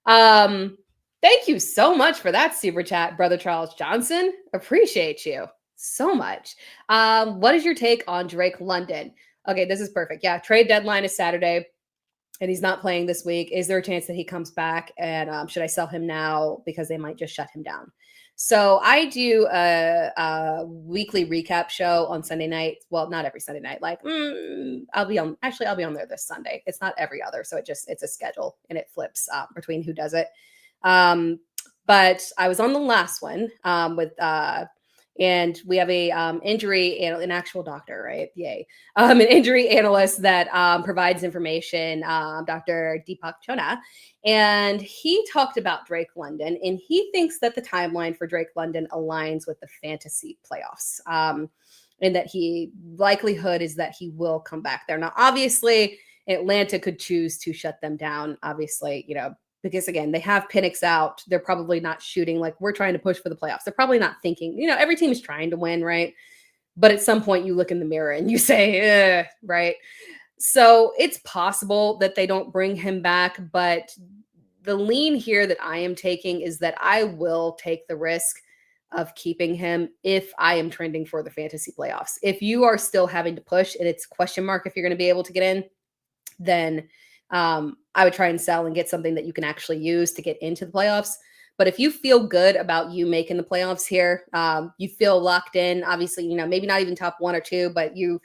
S1: Thank you so much for that super chat, Brother Charles Johnson. Appreciate you so much. What is your take on Drake London? Okay, this is perfect. Yeah, trade deadline is Saturday, and he's not playing this week. Is there a chance that he comes back? And should I sell him now because they might just shut him down? So I do a weekly recap show on Sunday night. Well, not every Sunday night. Like I'll be on there this Sunday. It's not every other. So it's a schedule and it flips between who does it. But I was on the last one and we have a an actual doctor, right? Yay. An injury analyst that provides information, Dr. Deepak Chona. And he talked about Drake London, and he thinks that the timeline for Drake London aligns with the fantasy playoffs. And that likelihood is that he will come back there. Now, obviously, Atlanta could choose to shut them down, obviously, because again, they have Penix out. They're probably not shooting like we're trying to push for the playoffs. They're probably not thinking, every team is trying to win, right? But at some point you look in the mirror and you say, right? So it's possible that they don't bring him back, but the lean here that I am taking is that I will take the risk of keeping him if I am trending for the fantasy playoffs. If you are still having to push and it's question mark if you're going to be able to get in, then I would try and sell and get something that you can actually use to get into the playoffs. But if you feel good about you making the playoffs here, you feel locked in, obviously, maybe not even top 1 or 2, but you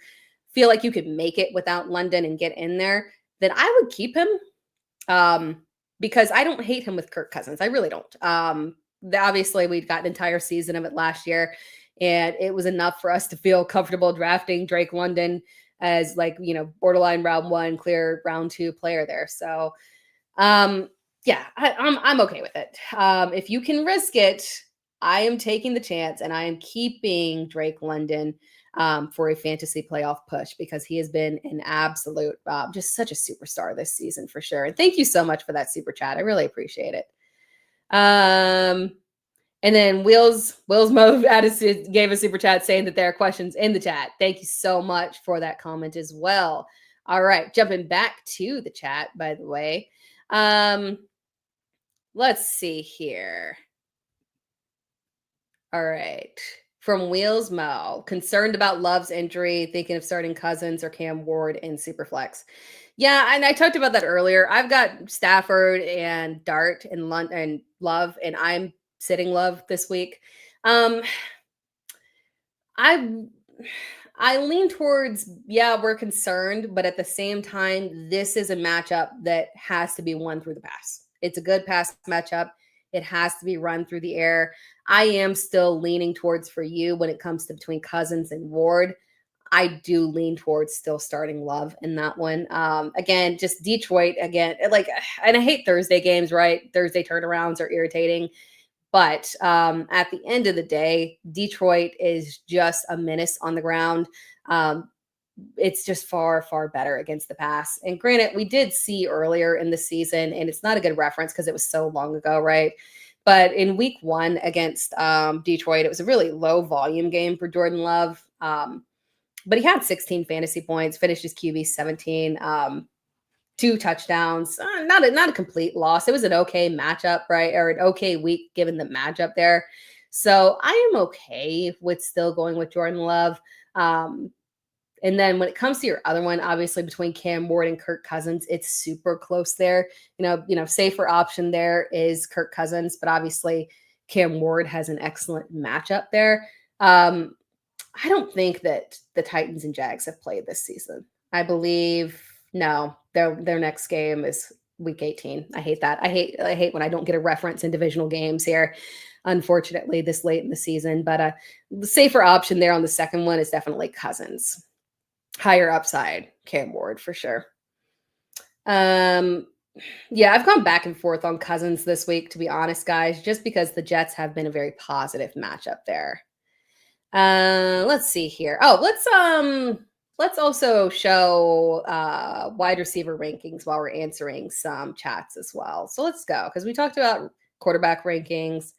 S1: feel like you could make it without London and get in there, then I would keep him because I don't hate him with Kirk Cousins. I really don't. Obviously, we'd got an entire season of it last year, and it was enough for us to feel comfortable drafting Drake London as borderline round 1, clear round 2 player there. So, yeah, I'm okay with it. If you can risk it, I am taking the chance and I am keeping Drake London for a fantasy playoff push because he has been an absolute, just such a superstar this season for sure. And thank you so much for that super chat. I really appreciate it. And then Will's Mo gave a super chat saying that there are questions in the chat. Thank you so much for that comment as well. All right, jumping back to the chat, by the way. Let's see here. All right. From Wheels Mo, concerned about Love's injury, thinking of starting Cousins or Cam Ward in Superflex. Yeah, and I talked about that earlier. I've got Stafford and Dart and Love, and I'm sitting Love this week. Um, I I lean towards, yeah, we're concerned, but at the same time, this is a matchup that has to be won through the pass. It's a good pass matchup. It has to be run through the air. I am still leaning towards for you when it comes to between Cousins and Ward. I do lean towards still starting Love in that one. Again, just Detroit again, like, and I hate Thursday games, right? Thursday turnarounds are irritating. But at the end of the day, Detroit is just a menace on the ground. Um, it's just far, far better against the pass. And granted, we did see earlier in the season, and it's not a good reference because it was so long ago, right? But in week one against Detroit, it was a really low volume game for Jordan Love. But he had 16 fantasy points, finished his QB 17. 2 touchdowns, not a complete loss. It was an okay matchup, right? Or an okay week given the matchup there. So I am okay with still going with Jordan Love. And then when it comes to your other one, obviously between Cam Ward and Kirk Cousins, it's super close there. Safer option there is Kirk Cousins, but obviously Cam Ward has an excellent matchup there. I don't think that the Titans and Jags have played this season. I believe no, their next game is week 18. I hate that. I hate when I don't get a reference in divisional games here, unfortunately, this late in the season. But the safer option there on the second one is definitely Cousins. Higher upside, Cam Ward for sure. Yeah, I've gone back and forth on Cousins this week, to be honest, guys, just because the Jets have been a very positive matchup there. Let's see here. Oh, let's also show wide receiver rankings while we're answering some chats as well. So let's go because we talked about quarterback rankings.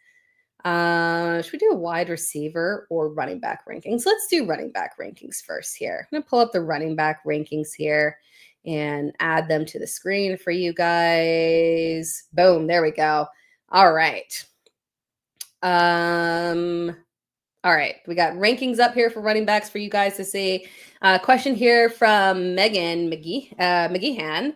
S1: Should we do a wide receiver or running back rankings? Let's do running back rankings first here. I'm gonna pull up the running back rankings here and add them to the screen for you guys. Boom, there we go. All right. All right, we got rankings up here for running backs for you guys to see. Question here from Megan McGeehan.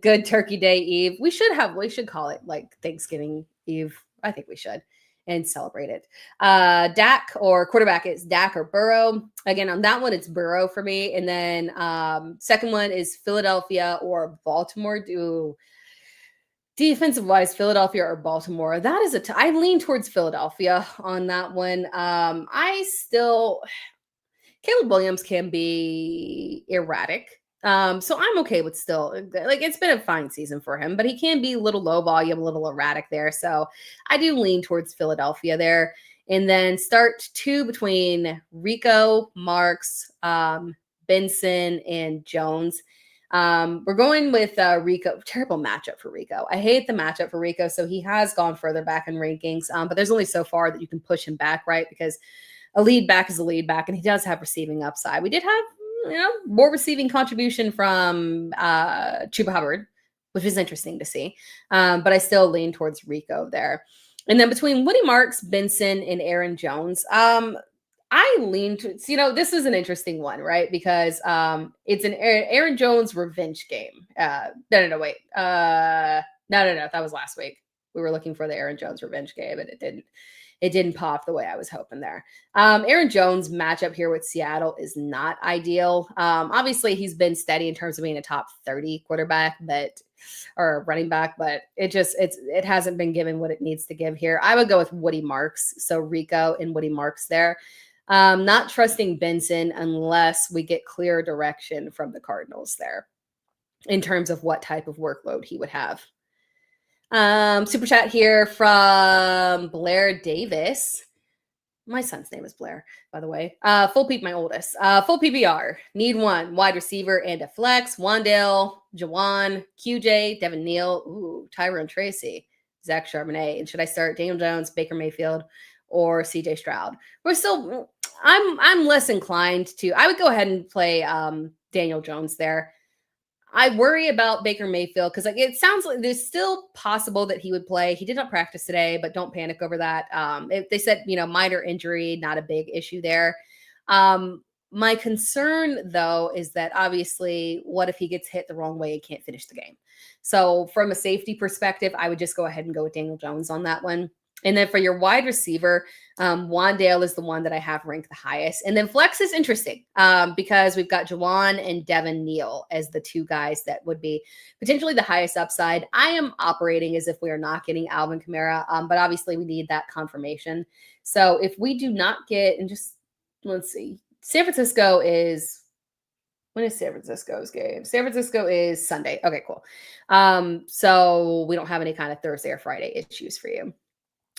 S1: Good Turkey Day Eve. We should call it like Thanksgiving Eve. I think we should and celebrate it. Dak or quarterback is Dak or Burrow. Again, on that one, it's Burrow for me. And then second one is Philadelphia or Baltimore. Defensive wise, Philadelphia or Baltimore. That is I lean towards Philadelphia on that one. Caleb Williams can be erratic. So I'm okay with still, like, it's been a fine season for him, but he can be a little low volume, a little erratic there. So I do lean towards Philadelphia there. And then start 2 between Rico, Marks, Benson, and Jones. We're going with Rico. Terrible matchup for Rico. I hate the matchup for Rico. So he has gone further back in rankings, but there's only so far that you can push him back, right? Because a lead back is a lead back, and he does have receiving upside. We did have, more receiving contribution from Chuba Hubbard, which is interesting to see. But I still lean towards Rico there. And then between Woody Marks, Benson, and Aaron Jones, I lean to, this is an interesting one, right? Because it's an Aaron Jones revenge game. No, wait. No. That was last week. We were looking for the Aaron Jones revenge game, and it didn't pop the way I was hoping there. Aaron Jones matchup here with Seattle is not ideal. Obviously, he's been steady in terms of being a top 30 quarterback, or running back, but it hasn't been given what it needs to give here. I would go with Woody Marks. So Rico and Woody Marks there. Not trusting Benson unless we get clear direction from the Cardinals there in terms of what type of workload he would have. Super chat here from Blair Davis. My son's name is Blair, by the way. Full PPR. Need one wide receiver and a flex. Wandale, Jawan, QJ, Devin Neal, Tyrone Tracy, Zach Charbonnet. And should I start Daniel Jones, Baker Mayfield, or CJ Stroud? I'm less inclined to. I would go ahead and play Daniel Jones there. I worry about Baker Mayfield because it sounds like there's still possible that he would play. He did not practice today, but don't panic over that. They said, minor injury, not a big issue there. My concern, though, is that obviously, what if he gets hit the wrong way and can't finish the game? So from a safety perspective, I would just go ahead and go with Daniel Jones on that one. And then for your wide receiver, Wandale is the one that I have ranked the highest. And then flex is interesting because we've got Jawan and Devin Neal as the two guys that would be potentially the highest upside. I am operating as if we are not getting Alvin Kamara, but obviously we need that confirmation. So if we do not get, and just let's see, San Francisco is, when is San Francisco's game? San Francisco is Sunday. Okay, cool. So we don't have any kind of Thursday or Friday issues for you.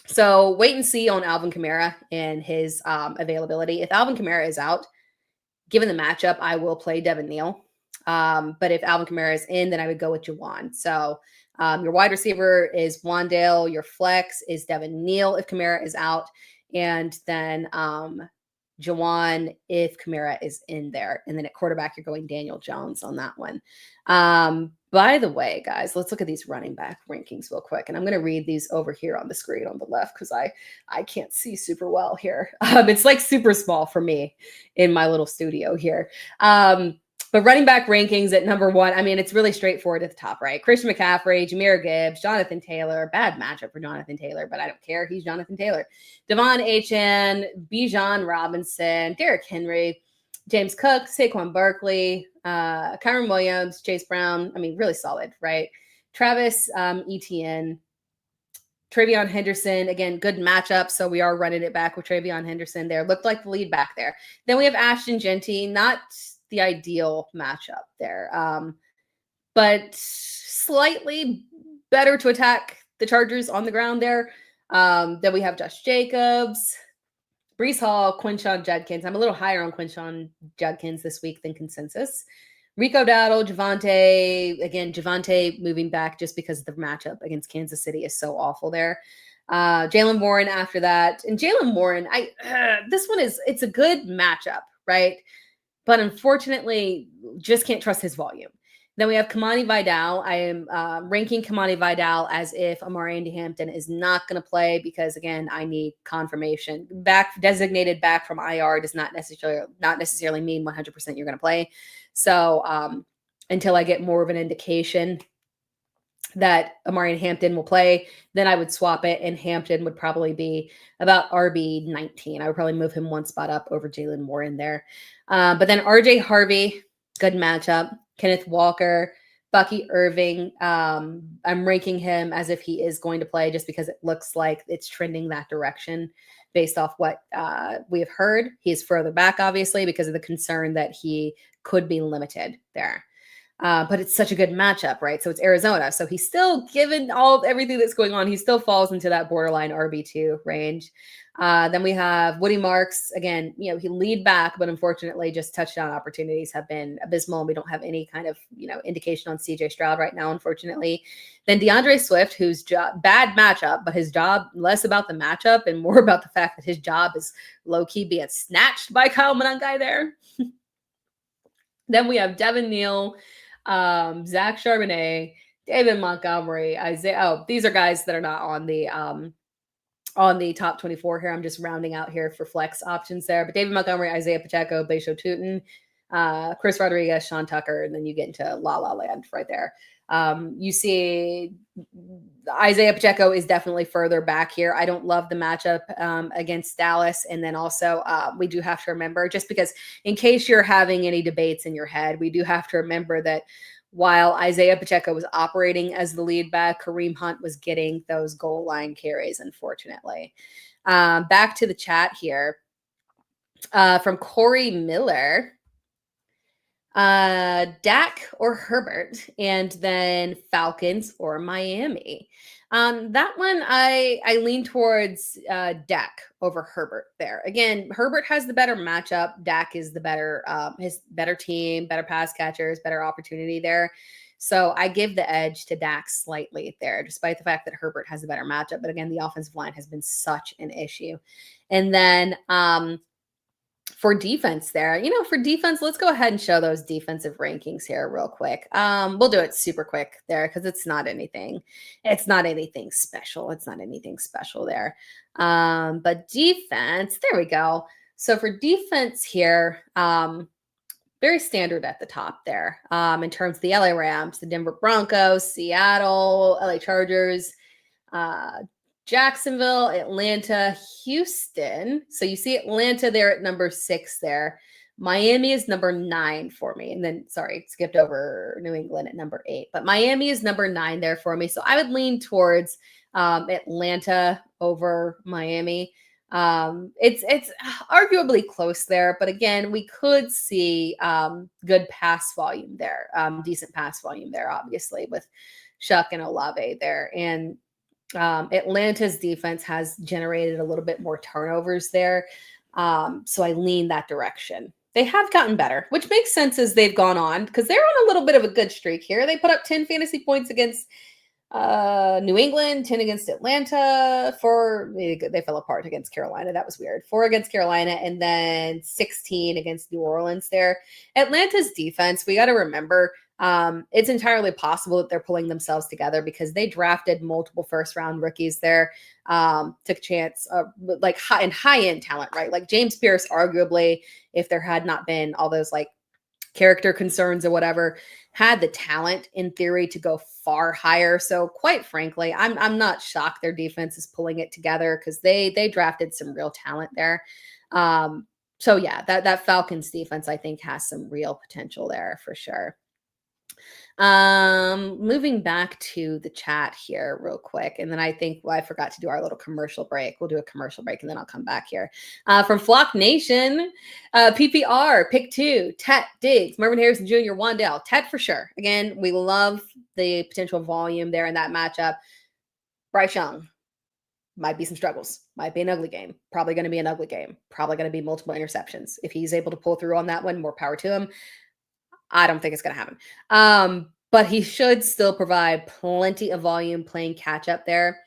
S1: So wait and see on Alvin Kamara and his availability. If Alvin Kamara is out, given the matchup, I will play Devin Neal. But if Alvin Kamara is in, then I would go with Jawan. So your wide receiver is Wandale. Your flex is Devin Neal if Kamara is out. And then Jawan if Kamara is in there. And then at quarterback, you're going Daniel Jones on that one. By the way, guys, let's look at these running back rankings real quick. And I'm going to read these over here on the screen on the left because I can't see super well here. It's like super small for me in my little studio here. But running back rankings at number one, I mean, it's really straightforward at the top, right? Christian McCaffrey, Jahmyr Gibbs, Jonathan Taylor. Bad matchup for Jonathan Taylor, but I don't care. He's Jonathan Taylor. Devon Achane, Bijan Robinson, Derrick Henry, James Cook, Saquon Barkley, Kyron Williams, Chase Brown. I mean, really solid, right? Travis Etienne, Travion Henderson, again, good matchup. So we are running it back with Travion Henderson there. Looked like the lead back there. Then we have Ashton Genty, not the ideal matchup there, but slightly better to attack the Chargers on the ground there. Then we have Josh Jacobs, Breece Hall, Quinshon Judkins. I'm a little higher on Quinshon Judkins this week than consensus. Rico Dowdle, Javonte. Again, Javonte moving back just because the matchup against Kansas City is so awful there. Jaylen Warren after that. And Jaylen Warren, this one it's a good matchup, right? But unfortunately, just can't trust his volume. Then we have Kamani Vidal. I am ranking Kamani Vidal as if Amari Andy Hampton is not going to play because, again, I need confirmation. Designated back from IR does not necessarily mean 100% you're going to play. So until I get more of an indication that Amari Hampton will play, then I would swap it, and Hampton would probably be about RB 19. I would probably move him one spot up over Jaylen Warren there. But then RJ Harvey, good matchup. Kenneth Walker, Bucky Irving. I'm ranking him as if he is going to play just because it looks like it's trending that direction based off what we have heard. He's further back, obviously, because of the concern that he could be limited there. But it's such a good matchup, right? So it's Arizona. So he's still, given everything that's going on, he still falls into that borderline RB2 range. Then we have Woody Marks. Again, he lead back, but unfortunately just touchdown opportunities have been abysmal. We don't have any kind of, indication on CJ Stroud right now, unfortunately. Then DeAndre Swift, whose bad matchup, but his job less about the matchup and more about the fact that his job is low-key being snatched by Kyle Monangai there. Then we have Devin Neal, Zach Charbonnet, David Montgomery, Isaiah. Oh, these are guys that are not on the top 24 here. I'm just rounding out here for flex options there. But David Montgomery, Isaiah Pacheco, Bayshaw Tootin, Chris Rodriguez, Sean Tucker, and then you get into La La Land right there. You see Isaiah Pacheco is definitely further back here. I don't love the matchup against Dallas. And then also we do have to remember, just because in case you're having any debates in your head, we do have to remember that while Isaiah Pacheco was operating as the lead back, Kareem Hunt was getting those goal line carries, unfortunately. Back to the chat here from Corey Miller. Dak or Herbert, and then Falcons or Miami. That one I lean towards Dak over Herbert there. Again, Herbert has the better matchup. Dak is the better his better team, better pass catchers, better opportunity there. So I give the edge to Dak slightly there, despite the fact that Herbert has a better matchup. But again, the offensive line has been such an issue. And then for defense there, for defense, let's go ahead and show those defensive rankings here real quick. We'll do it super quick there because it's not anything special. It's not anything special there. But defense, there we go. So for defense here, very standard at the top there in terms of the LA Rams, the Denver Broncos, Seattle, LA Chargers, Jacksonville, Atlanta, Houston. So you see Atlanta there at number 6 there. Miami is number 9 for me. And then, sorry, skipped over New England at number 8. But Miami is number 9 there for me. So I would lean towards Atlanta over Miami. It's arguably close there, but again, we could see good pass volume there, decent pass volume there, obviously with Shuck and Olave there. And Atlanta's defense has generated a little bit more turnovers there. So I lean that direction. They have gotten better, which makes sense as they've gone on because they're on a little bit of a good streak here. They put up 10 fantasy points against New England, 10 against Atlanta, they fell apart against Carolina. That was weird. 4 against Carolina, and then 16 against New Orleans there. Atlanta's defense, we got to remember, it's entirely possible that they're pulling themselves together because they drafted multiple first-round rookies there, took a chance, like high-end talent, right? Like James Pierce, arguably, if there had not been all those like character concerns or whatever, had the talent in theory to go far higher. So quite frankly, I'm not shocked their defense is pulling it together because they drafted some real talent there. So yeah, that Falcons defense I think has some real potential there for sure. Moving back to the chat here real quick. And then I think I forgot to do our little commercial break. We'll do a commercial break and then I'll come back here. From Flock Nation, PPR, pick 2, Tet, Diggs, Marvin Harrison Jr., Wandale. Tet for sure. Again, we love the potential volume there in that matchup. Bryce Young, might be some struggles, might be an ugly game, probably going to be an ugly game, probably going to be multiple interceptions. If he's able to pull through on that one, more power to him. I don't think it's going to happen. But he should still provide plenty of volume playing catch up there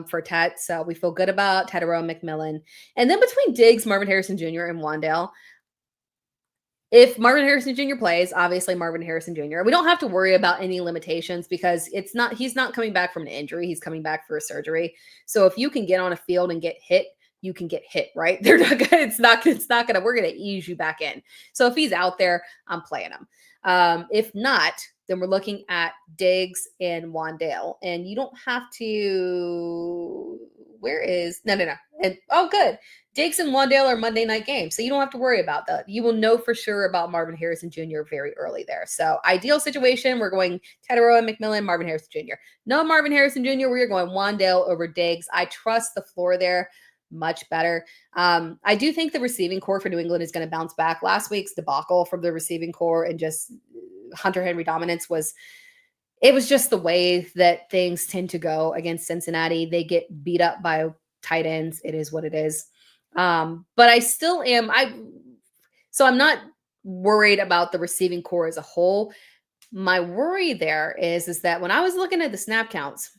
S1: for Tet. So we feel good about Tetero and McMillan. And then between Diggs, Marvin Harrison Jr., and Wandale, if Marvin Harrison Jr. plays, obviously Marvin Harrison Jr., we don't have to worry about any limitations because he's not coming back from an injury. He's coming back for a surgery. So if you can get on a field and get hit, you can get hit, right? We're going to ease you back in. So if he's out there, I'm playing him. If not, then we're looking at Diggs and Wandale. And you don't have to, good. Diggs and Wandale are Monday night games. So you don't have to worry about that. You will know for sure about Marvin Harrison Jr. very early there. So ideal situation, we're going Tetero and McMillan, Marvin Harrison Jr. No Marvin Harrison Jr., we're going Wandale over Diggs. I trust the floor there much better. I do think the receiving core for New England is going to bounce back. Last week's debacle from the receiving core and just Hunter Henry dominance was just the way that things tend to go against Cincinnati. They get beat up by tight ends. It is what it is. But I still am. So I'm not worried about the receiving core as a whole. My worry there is that when I was looking at the snap counts,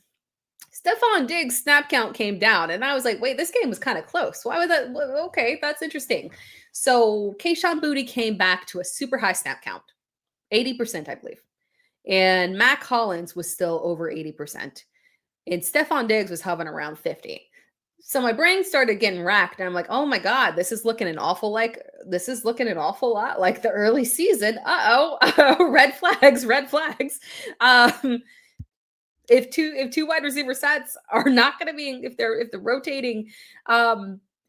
S1: Stephon Diggs' snap count came down, and I was like, wait, this game was kind of close. Why was that? Okay, that's interesting. So Kayshon Boutte came back to a super high snap count, 80%, I believe. And Mac Hollins was still over 80%. And Stephon Diggs was hovering around 50. So my brain started getting racked, and I'm like, oh my God, this is looking an awful lot like the early season. Red flags. If two wide receiver sets are not going to be, if the rotating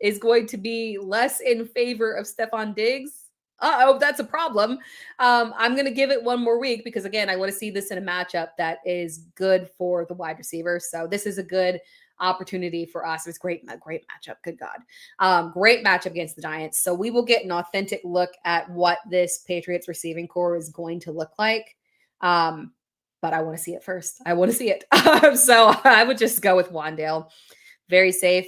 S1: is going to be less in favor of Stephon Diggs, that's a problem. I'm going to give it one more week because again, I want to see this in a matchup that is good for the wide receivers. So this is a good opportunity for us. It's a great matchup. Good God. Great matchup against the Giants. So we will get an authentic look at what this Patriots receiving core is going to look like. But I want to see it first. I want to see it. So I would just go with Wandale. Very safe.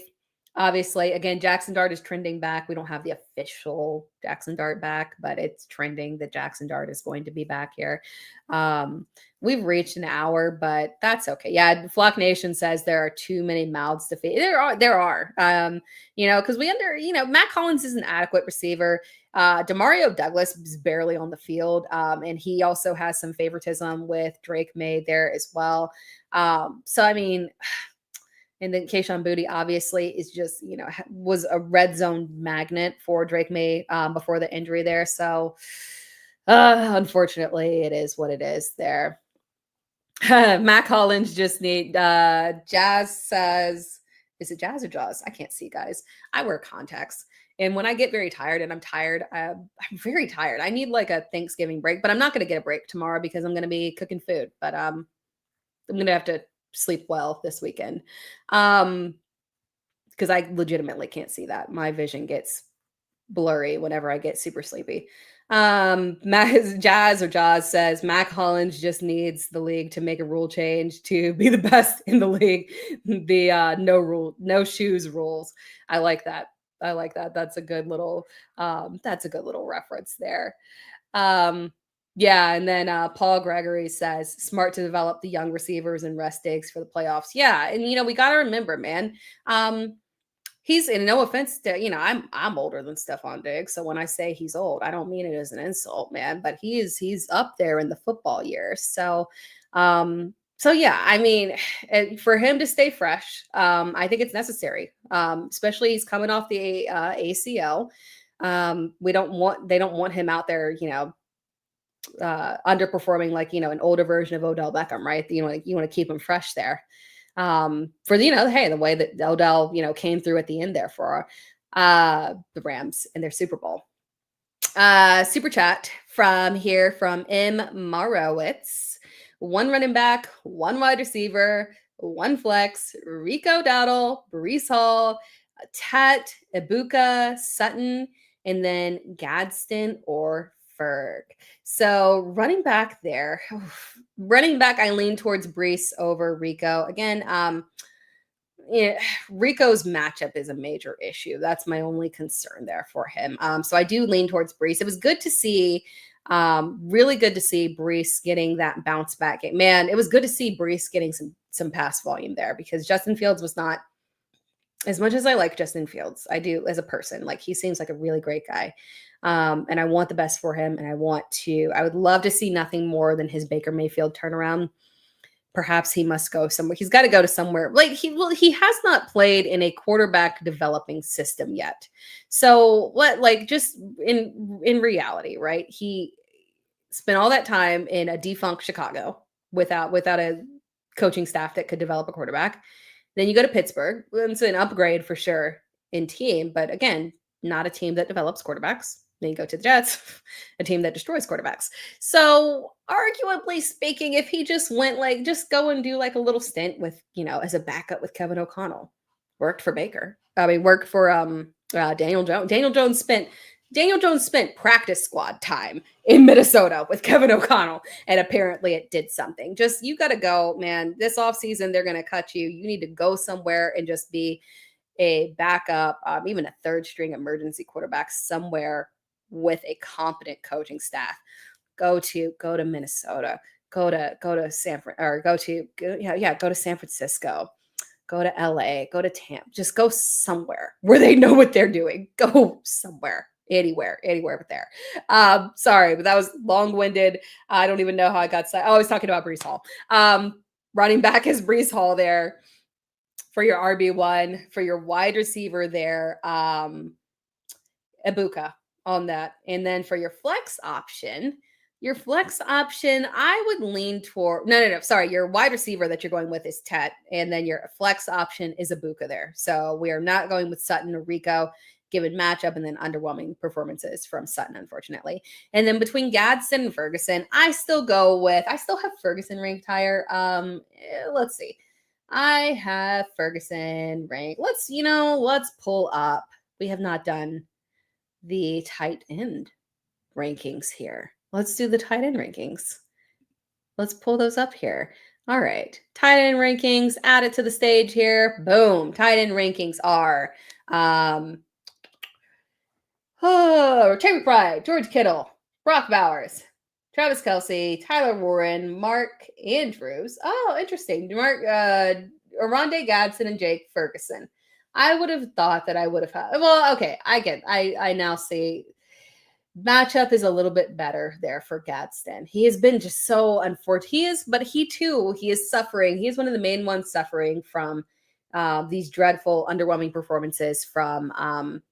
S1: Obviously, again, Jackson Dart is trending back. We don't have the official Jackson Dart back, but it's trending that Jackson Dart is going to be back here. We've reached an hour, but that's okay. Yeah, Flock Nation says there are too many mouths to feed. There are. Because Matt Collins is an adequate receiver. Demario Douglas is barely on the field, and he also has some favoritism with Drake May there as well. So I mean. And then Kayshon Boutte obviously is just, was a red zone magnet for Drake May before the injury there. So unfortunately, it is what it is there. Mac Hollins just need, Jazz says, Is it Jazz or Jaws? I can't see, guys. I wear contacts. And when I get very tired, and I'm tired, I'm very tired. I need like a Thanksgiving break, but I'm not going to get a break tomorrow because I'm going to be cooking food. But I'm going to have to sleep well this weekend. Because I legitimately can't see that. My vision gets blurry whenever I get super sleepy. Jazz or Jaws says Mac Hollins just needs the league to make a rule change to be the best in the league. The no shoes rules. I like that. That's a good little reference there. Yeah, and then Paul Gregory says smart to develop the young receivers and rest Diggs for the playoffs. Yeah, and we got to remember, man. He's, in no offense to, I'm older than Stephon Diggs. So when I say he's old, I don't mean it as an insult, man, but he's up there in the football years. So, yeah, I mean, for him to stay fresh, I think it's necessary. Especially he's coming off the ACL. They don't want him out there, underperforming like, an older version of Odell Beckham, right? You want to keep him fresh there. For hey, the way that Odell came through at the end there for the Rams in their Super Bowl. Super chat from M Marowitz. 1 running back, 1 wide receiver, 1 flex, Rico Dowdle, Breece Hall, Tet, Ibuka, Sutton, and then Gadsden or Ferg. So running back there, I lean towards Breece over Rico. Again, Rico's matchup is a major issue. That's my only concern there for him. So I do lean towards Breece. It was good to see, really good to see Breece getting that bounce back game. Man, it was good to see Breece getting some pass volume there because Justin Fields was not, as much as I like Justin Fields, I do as a person, like he seems like a really great guy. And I want the best for him. And I would love to see nothing more than his Baker Mayfield turnaround. Perhaps he must go somewhere. He's got to go to somewhere. Like he has not played in a quarterback developing system yet. So just in reality, right? He spent all that time in a defunct Chicago without a coaching staff that could develop a quarterback. Then you go to Pittsburgh. It's an upgrade for sure in team, but again, not a team that develops quarterbacks. Then you go to the Jets, a team that destroys quarterbacks. So arguably speaking, if he just went just go and do like a little stint with, as a backup with Kevin O'Connell, worked for Baker. Worked for Daniel Jones. Daniel Jones spent practice squad time in Minnesota with Kevin O'Connell, and apparently it did something. Just, you got to go, man. This offseason, they're going to cut you. You need to go somewhere and just be a backup, even a third string emergency quarterback somewhere with a competent coaching staff. Go to Minnesota. Go to San Francisco. Go to LA. Go to Tampa. Just go somewhere where they know what they're doing. Go somewhere. Anywhere but there. Sorry, but that was long-winded. I don't even know how I got started. I was talking about Breece Hall. Running back is Breece Hall there for your RB1. For your wide receiver there, Ibuka on that. And then for your flex option, I would lean toward sorry. Your wide receiver that you're going with is Tet, and then your flex option is Ibuka there. So we are not going with Sutton or Rico, given matchup, and then underwhelming performances from Sutton, unfortunately. And then between Gadsden and Ferguson, I still have Ferguson ranked higher. Let's see. I have Ferguson ranked. Let's pull up. We have not done the tight end rankings here. Let's do the tight end rankings. Let's pull those up here. All right. Tight end rankings, add it to the stage here. Boom. Tight end rankings are Terry Pride, George Kittle, Brock Bowers, Travis Kelce, Tyler Warren, Mark Andrews. Oh, interesting. Oronde Gadsden and Jake Ferguson. I would have thought that I would have had. Well, okay. I now see matchup is a little bit better there for Gadsden. He has been just so unfortunate. He is suffering. He is one of the main ones suffering from these dreadful, underwhelming performances from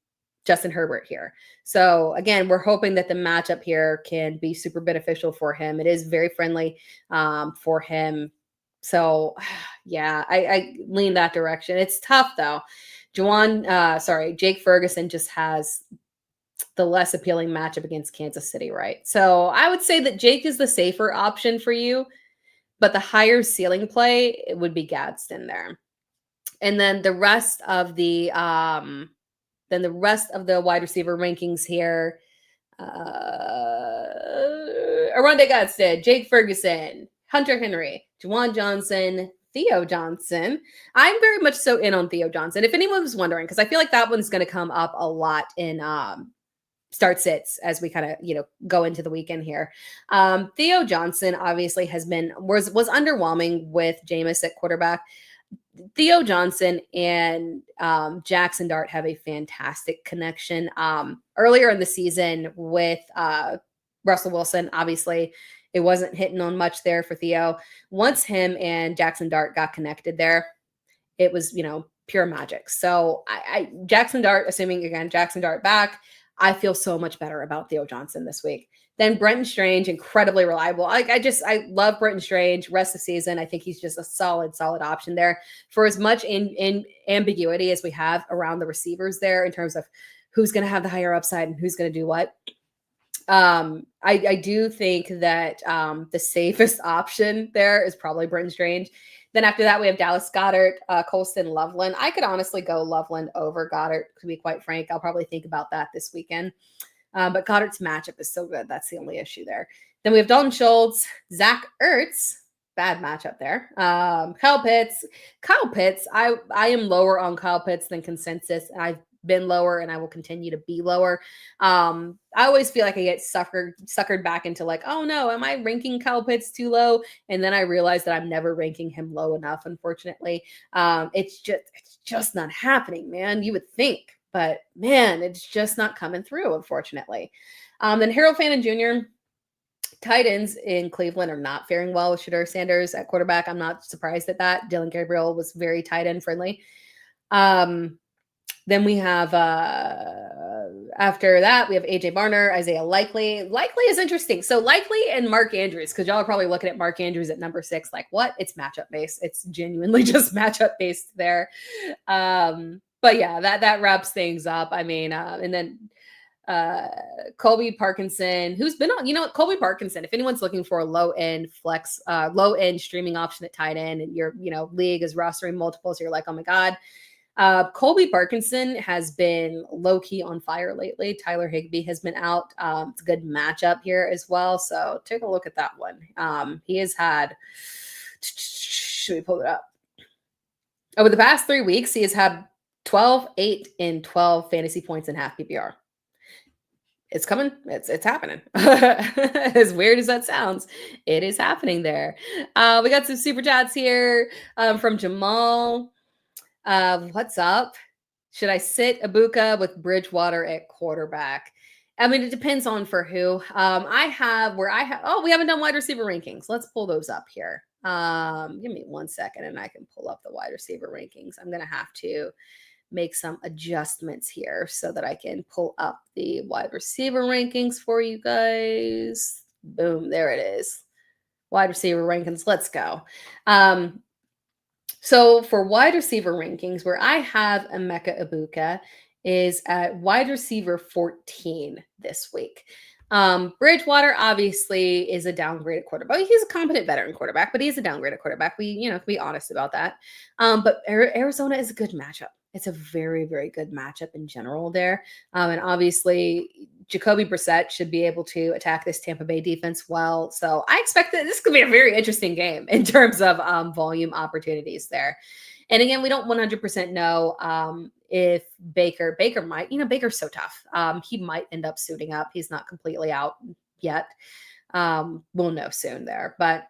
S1: Justin Herbert here. So again, we're hoping that the matchup here can be super beneficial for him. It is very friendly for him. So Yeah, I lean that direction. It's tough though. Jake Ferguson just has the less appealing matchup against Kansas City, right? So I would say that Jake is the safer option for you, but the higher ceiling play it would be Gadsden there. And then the rest of the wide receiver rankings here. Aronde Gadsden, Jake Ferguson, Hunter Henry, Juwan Johnson, Theo Johnson. I'm very much so in on Theo Johnson. If anyone was wondering, because I feel like that one's going to come up a lot in start sits as we kind of go into the weekend here. Theo Johnson obviously was underwhelming with Jameis at quarterback. Theo Johnson and Jackson Dart have a fantastic connection. Earlier in the season with Russell Wilson, obviously it wasn't hitting on much there for Theo. Once him and Jackson Dart got connected there, it was, pure magic. So Jackson Dart, assuming again, Jackson Dart back, I feel so much better about Theo Johnson this week. Then Brenton Strange, incredibly reliable. I love Brenton Strange. Rest of the season, I think he's just a solid option there. For as much in ambiguity as we have around the receivers there in terms of who's going to have the higher upside and who's going to do what. I do think that the safest option there is probably Brenton Strange. Then after that, we have Dallas Goedert, Colston Loveland. I could honestly go Loveland over Goedert, to be quite frank. I'll probably think about that this weekend. But Goddard's matchup is so good. That's the only issue there. Then we have Dalton Schultz, Zach Ertz. Bad matchup there. Kyle Pitts. I am lower on Kyle Pitts than consensus. I've been lower and I will continue to be lower. I always feel like I get suckered back into like, oh no, am I ranking Kyle Pitts too low? And then I realize that I'm never ranking him low enough, unfortunately. It's just not happening, man. You would think, but man, it's just not coming through, unfortunately. Then Harold Fannin Jr., tight ends in Cleveland are not faring well with Shedeur Sanders at quarterback. I'm not surprised at that. Dylan Gabriel was very tight end friendly. Then we have, after that, we have AJ Barner, Isaiah Likely. Likely is interesting. So Likely and Mark Andrews, because y'all are probably looking at Mark Andrews at number 6, like what? It's matchup based. It's genuinely just matchup based there. But yeah, that wraps things up. I mean, and then Colby Parkinson, who's been on, Colby Parkinson, if anyone's looking for a low-end flex, low-end streaming option at tight end, and your, league is rostering multiples, you're like, oh my God. Colby Parkinson has been low-key on fire lately. Tyler Higbee has been out. It's a good matchup here as well. So take a look at that one. He has had, should we pull it up? Over the past 3 weeks, he has had 12, 8, and 12 fantasy points in half PPR. It's coming. It's happening. As weird as that sounds, it is happening there. We got some super chats here from Jamal. What's up? Should I sit Ibuka with Bridgewater at quarterback? I mean, it depends on for who. We haven't done wide receiver rankings. Let's pull those up here. Give me 1 second and I can pull up the wide receiver rankings. I'm going to have to make some adjustments here so that I can pull up the wide receiver rankings for you guys. Boom, there it is. Wide receiver rankings. Let's go. So for wide receiver rankings, where I have Emeka Ibuka is at wide receiver 14 this week. Bridgewater obviously is a downgraded quarterback. He's a competent veteran quarterback, but he's a downgraded quarterback. We, to be honest about that. But Arizona is a good matchup. It's a very, very good matchup in general there. And obviously, Jacoby Brissett should be able to attack this Tampa Bay defense well. So I expect that this could be a very interesting game in terms of volume opportunities there. And again, we don't 100% know if Baker might, Baker's so tough. He might end up suiting up. He's not completely out yet. We'll know soon there. But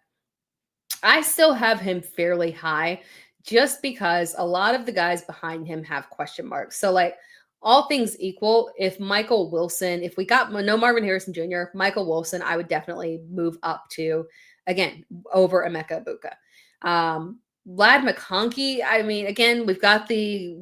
S1: I still have him fairly high just because a lot of the guys behind him have question marks. So like all things equal, if we got no Marvin Harrison Jr., Michael Wilson, I would definitely move up to, again, over Emeka Ibuka. Vlad McConkey, I mean, again, we've got the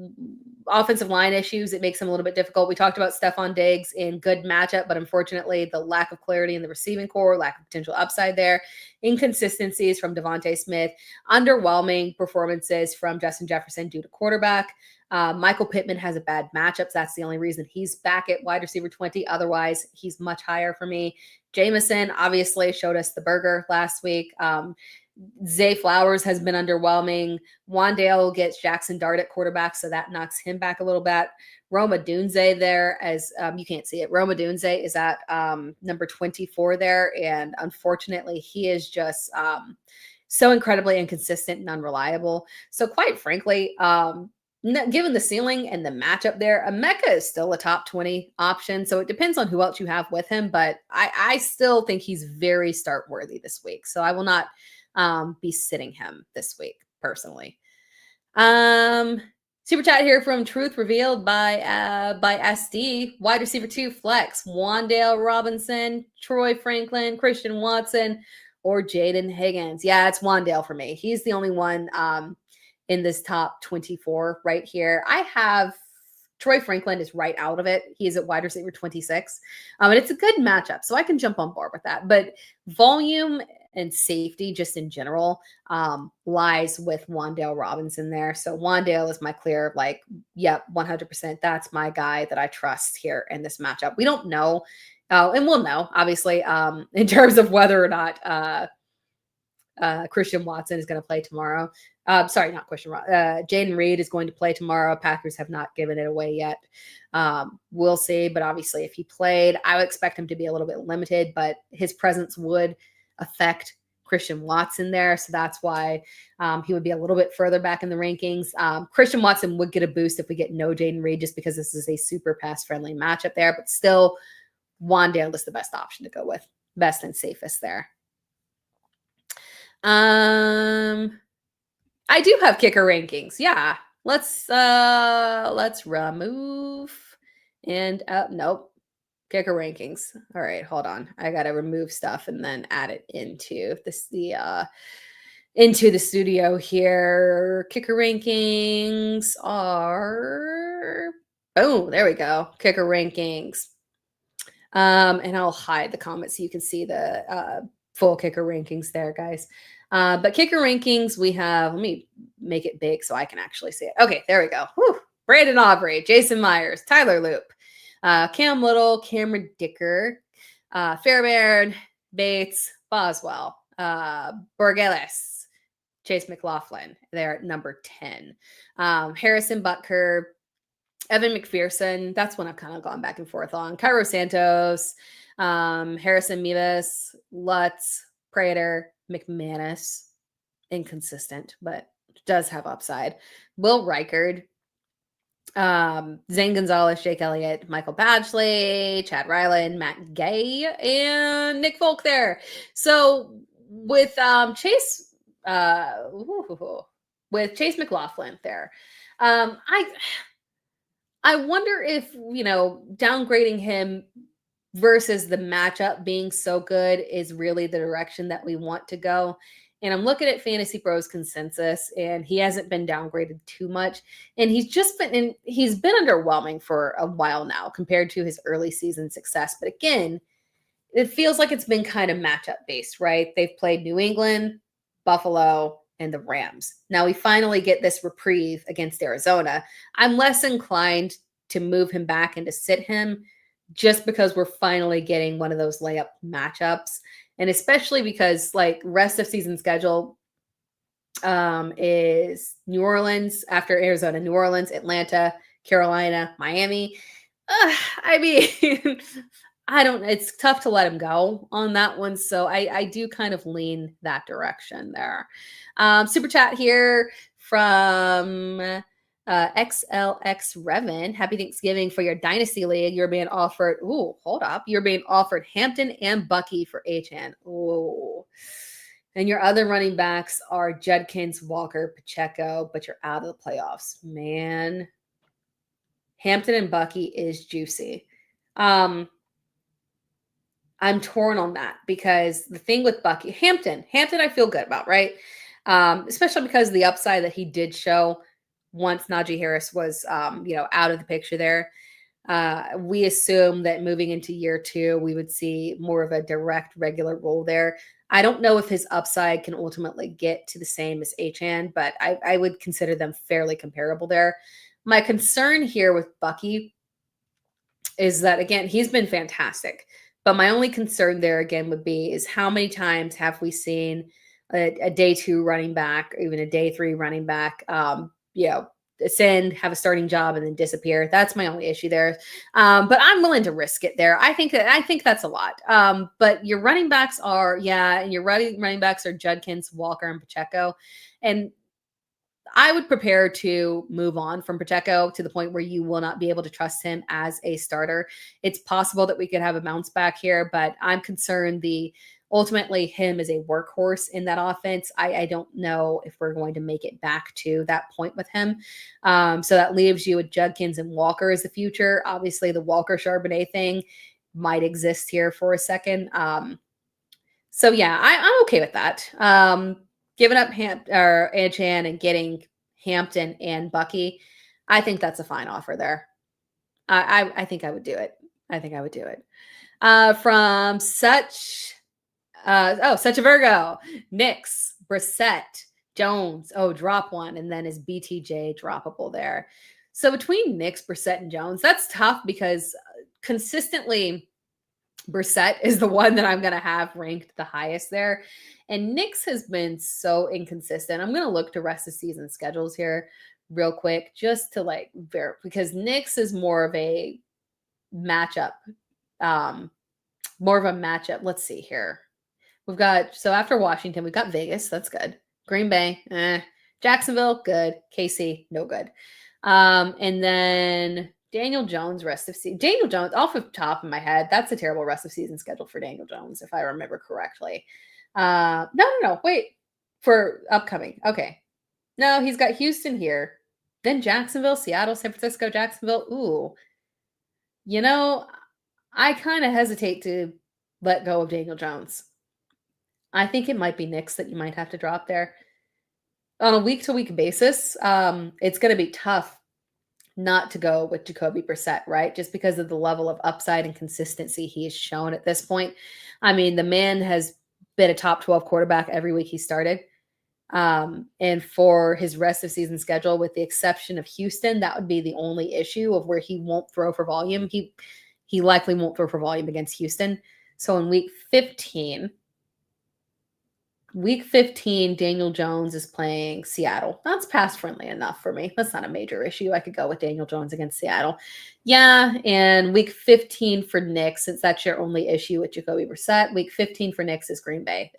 S1: offensive line issues, it makes them a little bit difficult. We talked about Stephon Diggs in good matchup, but unfortunately, the lack of clarity in the receiving core, lack of potential upside there, inconsistencies from Devontae Smith, underwhelming performances from Justin Jefferson due to quarterback. Michael Pittman has a bad matchup. That's the only reason he's back at wide receiver 20. Otherwise, he's much higher for me. Jameson obviously showed us the burger last week. Zay Flowers has been underwhelming. Wandale gets Jackson Dart at quarterback, so that knocks him back a little bit. Roma Dunze there, as you can't see it. Roma Dunze is at number 24 there, and unfortunately, he is just so incredibly inconsistent and unreliable. So quite frankly, given the ceiling and the matchup there, Emeka is still a top 20 option. So it depends on who else you have with him, but I still think he's very start worthy this week. So I will not be sitting him this week personally. Super chat here from Truth Revealed by SD. Wide receiver 2 flex. Wandale Robinson, Troy Franklin, Christian Watson, or Jaden Higgins. Yeah, it's Wandale for me. He's the only one in this top 24 right here. I have Troy Franklin is right out of it. He is at wide receiver 26. And it's a good matchup, so I can jump on board with that. But volume and safety just in general lies with Wandale Robinson there. So Wandale is my clear, like, yep, 100%. That's my guy that I trust here in this matchup. We don't know, and we'll know, obviously, in terms of whether or not Christian Watson is going to play tomorrow. Sorry, not Christian. Jaden Reed is going to play tomorrow. Packers have not given it away yet. We'll see. But obviously, if he played, I would expect him to be a little bit limited, but his presence would affect Christian Watson there. So that's why he would be a little bit further back in the rankings. Christian Watson would get a boost if we get no Jaden Reed, just because this is a super pass-friendly matchup there. But still, Wandale is the best option to go with. Best and safest there. I do have kicker rankings. Yeah. Let's remove and nope. Kicker rankings. All right, hold on. I gotta remove stuff and then add it into into the studio here. Kicker rankings are boom. There we go. Kicker rankings. And I'll hide the comments so you can see the full kicker rankings there, guys. But kicker rankings, we have, let me make it big so I can actually see it. Okay, there we go. Whew. Brandon Aubrey, Jason Myers, Tyler Loop, Cam Little, Cameron Dicker, Fairbairn, Bates, Boswell, Borgeles, Chase McLaughlin. They're at number 10. Harrison Butker, Evan McPherson. That's one I've kind of gone back and forth on. Cairo Santos, Harrison Mevis, Lutz, Prater, McManus. Inconsistent, but does have upside. Will Reichard, Zane Gonzalez, Jake Elliott, Michael Badgley, Chad Ryland, Matt Gay, and Nick Folk there. So with Chase McLaughlin there, I wonder if, downgrading him versus the matchup being so good is really the direction that we want to go. And I'm looking at Fantasy Pros consensus, and he hasn't been downgraded too much. And he's been underwhelming for a while now compared to his early season success. But again, it feels like it's been kind of matchup based, right? They've played New England, Buffalo, and the Rams. Now we finally get this reprieve against Arizona. I'm less inclined to move him back and to sit him just because we're finally getting one of those layup matchups. And especially because, like, rest of season schedule is New Orleans after Arizona, New Orleans, Atlanta, Carolina, Miami. It's tough to let him go on that one. So I do kind of lean that direction there. Super chat here from XLX Revan. Happy Thanksgiving for your Dynasty League. You're being offered, hold up. You're being offered Hampton and Bucky for HN. Ooh. And your other running backs are Judkins, Walker, Pacheco, but you're out of the playoffs. Man. Hampton and Bucky is juicy. I'm torn on that because the thing with Bucky, Hampton I feel good about, right? Especially because of the upside that he did show once Najee Harris was, out of the picture there. We assume that moving into year 2, we would see more of a direct regular role there. I don't know if his upside can ultimately get to the same as Achane, but I would consider them fairly comparable there. My concern here with Bucky is that, again, he's been fantastic. But my only concern there again would be is how many times have we seen a day 2 running back, or even a day 3 running back, ascend, have a starting job, and then disappear. That's my only issue there. But I'm willing to risk it there. I think that's a lot. But your running backs are, and your running backs are Judkins, Walker, and Pacheco. And I would prepare to move on from Pacheco to the point where you will not be able to trust him as a starter. It's possible that we could have a bounce back here, but I'm concerned ultimately him as a workhorse in that offense. I don't know if we're going to make it back to that point with him. So that leaves you with Judkins and Walker as the future. Obviously, the Walker Charbonnet thing might exist here for a second. So yeah, I'm okay with that. Giving up Achane and getting Hampton and Bucky, I think that's a fine offer there. I think I would do it. From such a Virgo, Nix, Brissett, Jones. Oh, drop one, and then is BTJ droppable there? So between Nix, Brissett, and Jones, that's tough because consistently Brissett is the one that I'm going to have ranked the highest there. And Nix has been so inconsistent. I'm going to look to rest of season schedules here real quick just to because Nix is more of a matchup. Let's see here. After Washington, we've got Vegas. That's good. Green Bay, Jacksonville, good. KC, no good. And then Daniel Jones, rest of season. Daniel Jones, off the top of my head, that's a terrible rest of season schedule for Daniel Jones, if I remember correctly. No, wait. For upcoming. Okay. No, he's got Houston here. Then Jacksonville, Seattle, San Francisco, Jacksonville. Ooh. I kind of hesitate to let go of Daniel Jones. I think it might be Nix that you might have to drop there. On a week-to-week basis, it's going to be tough not to go with Jacoby Brissett, right? Just because of the level of upside and consistency he has shown at this point. I mean, the man has been a top 12 quarterback every week he started. And for his rest of season schedule, with the exception of Houston, that would be the only issue of where he won't throw for volume. He likely won't throw for volume against Houston. So in week 15, Daniel Jones is playing Seattle. That's pass friendly enough for me. That's not a major issue. I could go with Daniel Jones against Seattle. Yeah, and week 15 for Nix, since that's your only issue with Jacoby Brissett. Week 15 for Nix is Green Bay.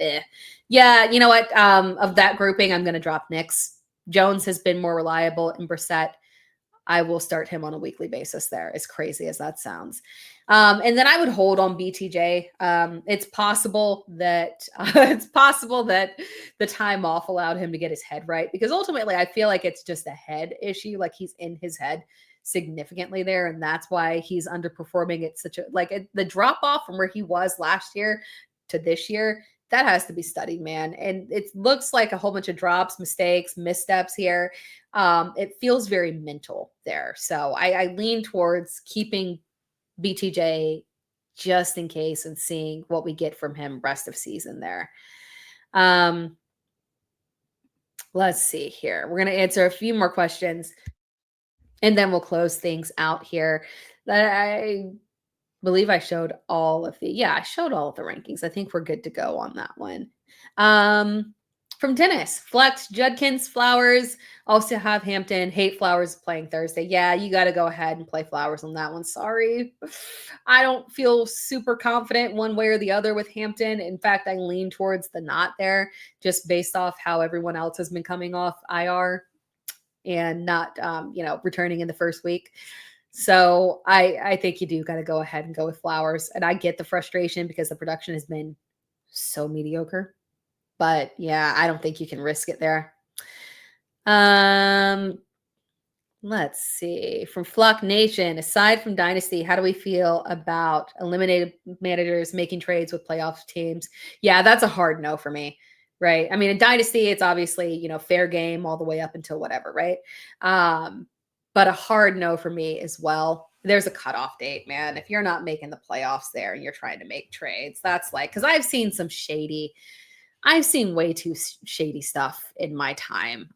S1: Yeah, you know what? Of that grouping, I'm going to drop Nix. Jones has been more reliable, and Brissett, I will start him on a weekly basis there, as crazy as that sounds. And then I would hold on BTJ. It's possible that the time off allowed him to get his head right, because ultimately I feel like it's just a head issue. Like, he's in his head significantly there, and that's why he's underperforming at such the drop off from where he was last year to this year. That has to be studied, man. And it looks like a whole bunch of drops, mistakes, missteps here. It feels very mental there. So I lean towards keeping BTJ just in case and seeing what we get from him rest of season there. Let's see here. We're going to answer a few more questions, and then we'll close things out here. I believe I showed all of the rankings. I think we're good to go on that one. From Dennis, Flex, Judkins, Flowers, also have Hampton. Hate Flowers playing Thursday. Yeah, you got to go ahead and play Flowers on that one. Sorry. I don't feel super confident one way or the other with Hampton. In fact, I lean towards the not there, just based off how everyone else has been coming off IR and not, returning in the first week. So I think you do got to go ahead and go with Flowers. And I get the frustration because the production has been so mediocre. But yeah, I don't think you can risk it there. Let's see. From Flock Nation, aside from Dynasty, how do we feel about eliminated managers making trades with playoff teams? Yeah, that's a hard no for me. right? I mean, in Dynasty, it's obviously, fair game all the way up until whatever, right? But a hard no for me as well. There's a cutoff date, man. If you're not making the playoffs there and you're trying to make trades, that's like, because I've seen way too shady stuff in my time.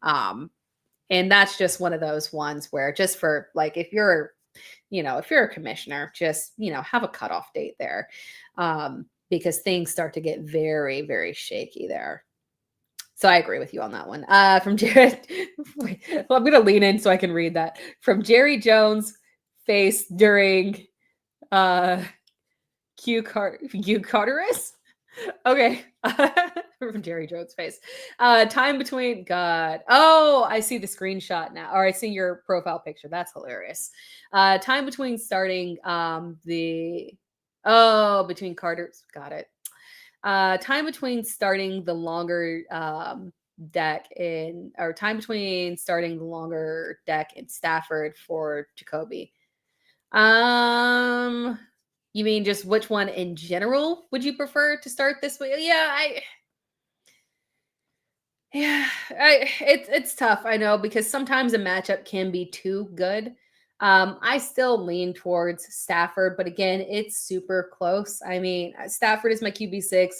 S1: And that's just one of those ones where just for like, if you're a commissioner, just, have a cutoff date there. Because things start to get very, very shaky there. So I agree with you on that one. From Jared, well, I'm going to lean in so I can read that. From Jerry Jones' face during Q Carteris? Okay. From Jerry Jones' face. Time between, God. Oh, I see the screenshot now. Or I see your profile picture. That's hilarious. Time between starting between Carter's. Got it. Time between starting the longer deck time between starting the longer deck in Stafford for Jacoby. You mean just which one in general would you prefer to start this way? It's tough, I know, because sometimes a matchup can be too good. I still lean towards Stafford, but again, it's super close. I mean, Stafford is my QB6,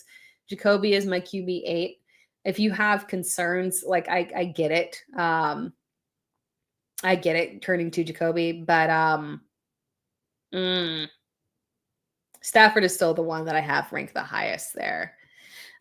S1: Jacoby is my QB8. If you have concerns, like I get it. I get it turning to Jacoby, but Stafford is still the one that I have ranked the highest there.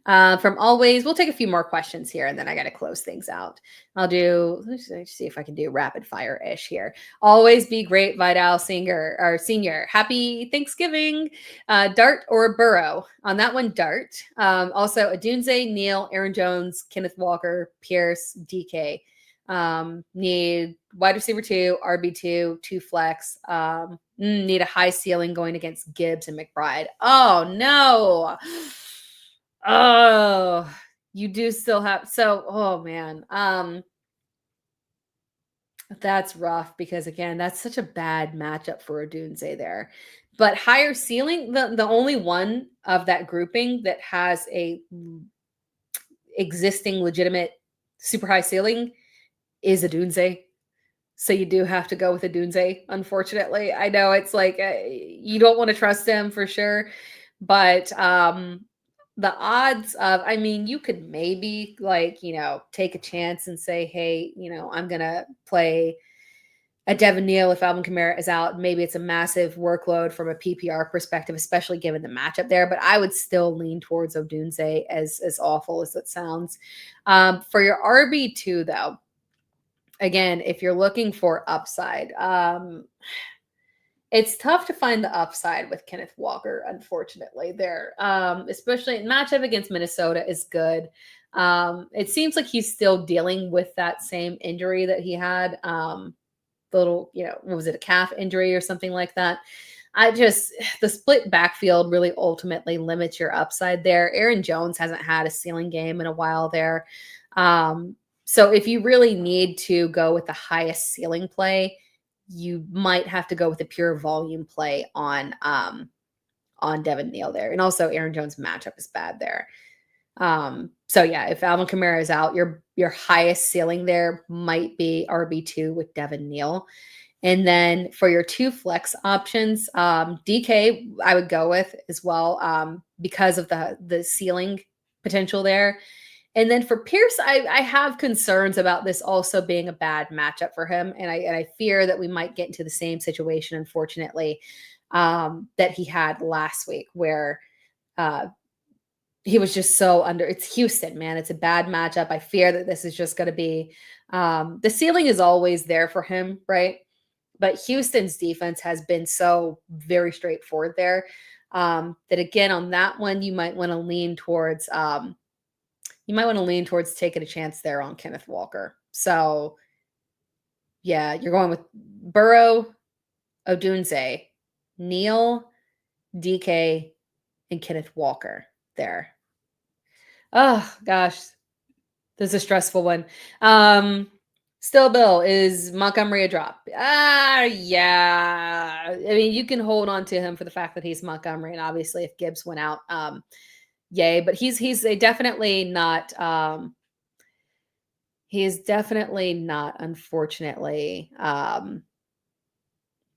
S1: From Always, we'll take a few more questions here, and then I got to close things out. Let's see if I can do rapid fire-ish here. Always be great, Vidal Senior. Happy Thanksgiving. Dart or Burrow? On that one, Dart. Also, Adunze, Neal, Aaron Jones, Kenneth Walker, Pierce, DK. Need wide receiver 2, RB2, 2 flex. Need a high ceiling going against Gibbs and McBride. Oh, no. Oh, you do still have oh man. That's rough because again, that's such a bad matchup for Odunze there. But higher ceiling, the only one of that grouping that has a existing legitimate super high ceiling is Odunze. So you do have to go with Odunze, unfortunately. I know it's like you don't want to trust him for sure, but the odds of, I mean, you could maybe take a chance and say, hey, I'm going to play a Devin Neal if Alvin Kamara is out. Maybe it's a massive workload from a PPR perspective, especially given the matchup there. But I would still lean towards Odunze, as awful as it sounds. For your RB2, though, again, if you're looking for upside, it's tough to find the upside with Kenneth Walker, unfortunately, there. Especially matchup against Minnesota is good. It seems like he's still dealing with that same injury that he had. What was it, a calf injury or something like that? The split backfield really ultimately limits your upside there. Aaron Jones hasn't had a ceiling game in a while there. So if you really need to go with the highest ceiling play, you might have to go with a pure volume play on Devin Neal there. And also Aaron Jones' matchup is bad there. So yeah, if Alvin Kamara is out, your highest ceiling there might be RB2 with Devin Neal. And then for your 2 flex options, DK I would go with as well, because of the ceiling potential there. And then for Pierce, I have concerns about this also being a bad matchup for him. And I fear that we might get into the same situation, unfortunately, that he had last week where he was just so under. It's Houston, man. It's a bad matchup. I fear that this is just going to be the ceiling is always there for him, right? But Houston's defense has been so very straightforward there that, again, on that one, you might want to lean towards taking a chance there on Kenneth Walker. So, yeah, you're going with Burrow, Odunze, Neal, DK, and Kenneth Walker there. Oh, gosh. This is a stressful one. Still, Bill, is Montgomery a drop? Yeah. I mean, you can hold on to him for the fact that he's Montgomery. And obviously, if Gibbs went out, yay, but he's a definitely not, he is definitely not, unfortunately,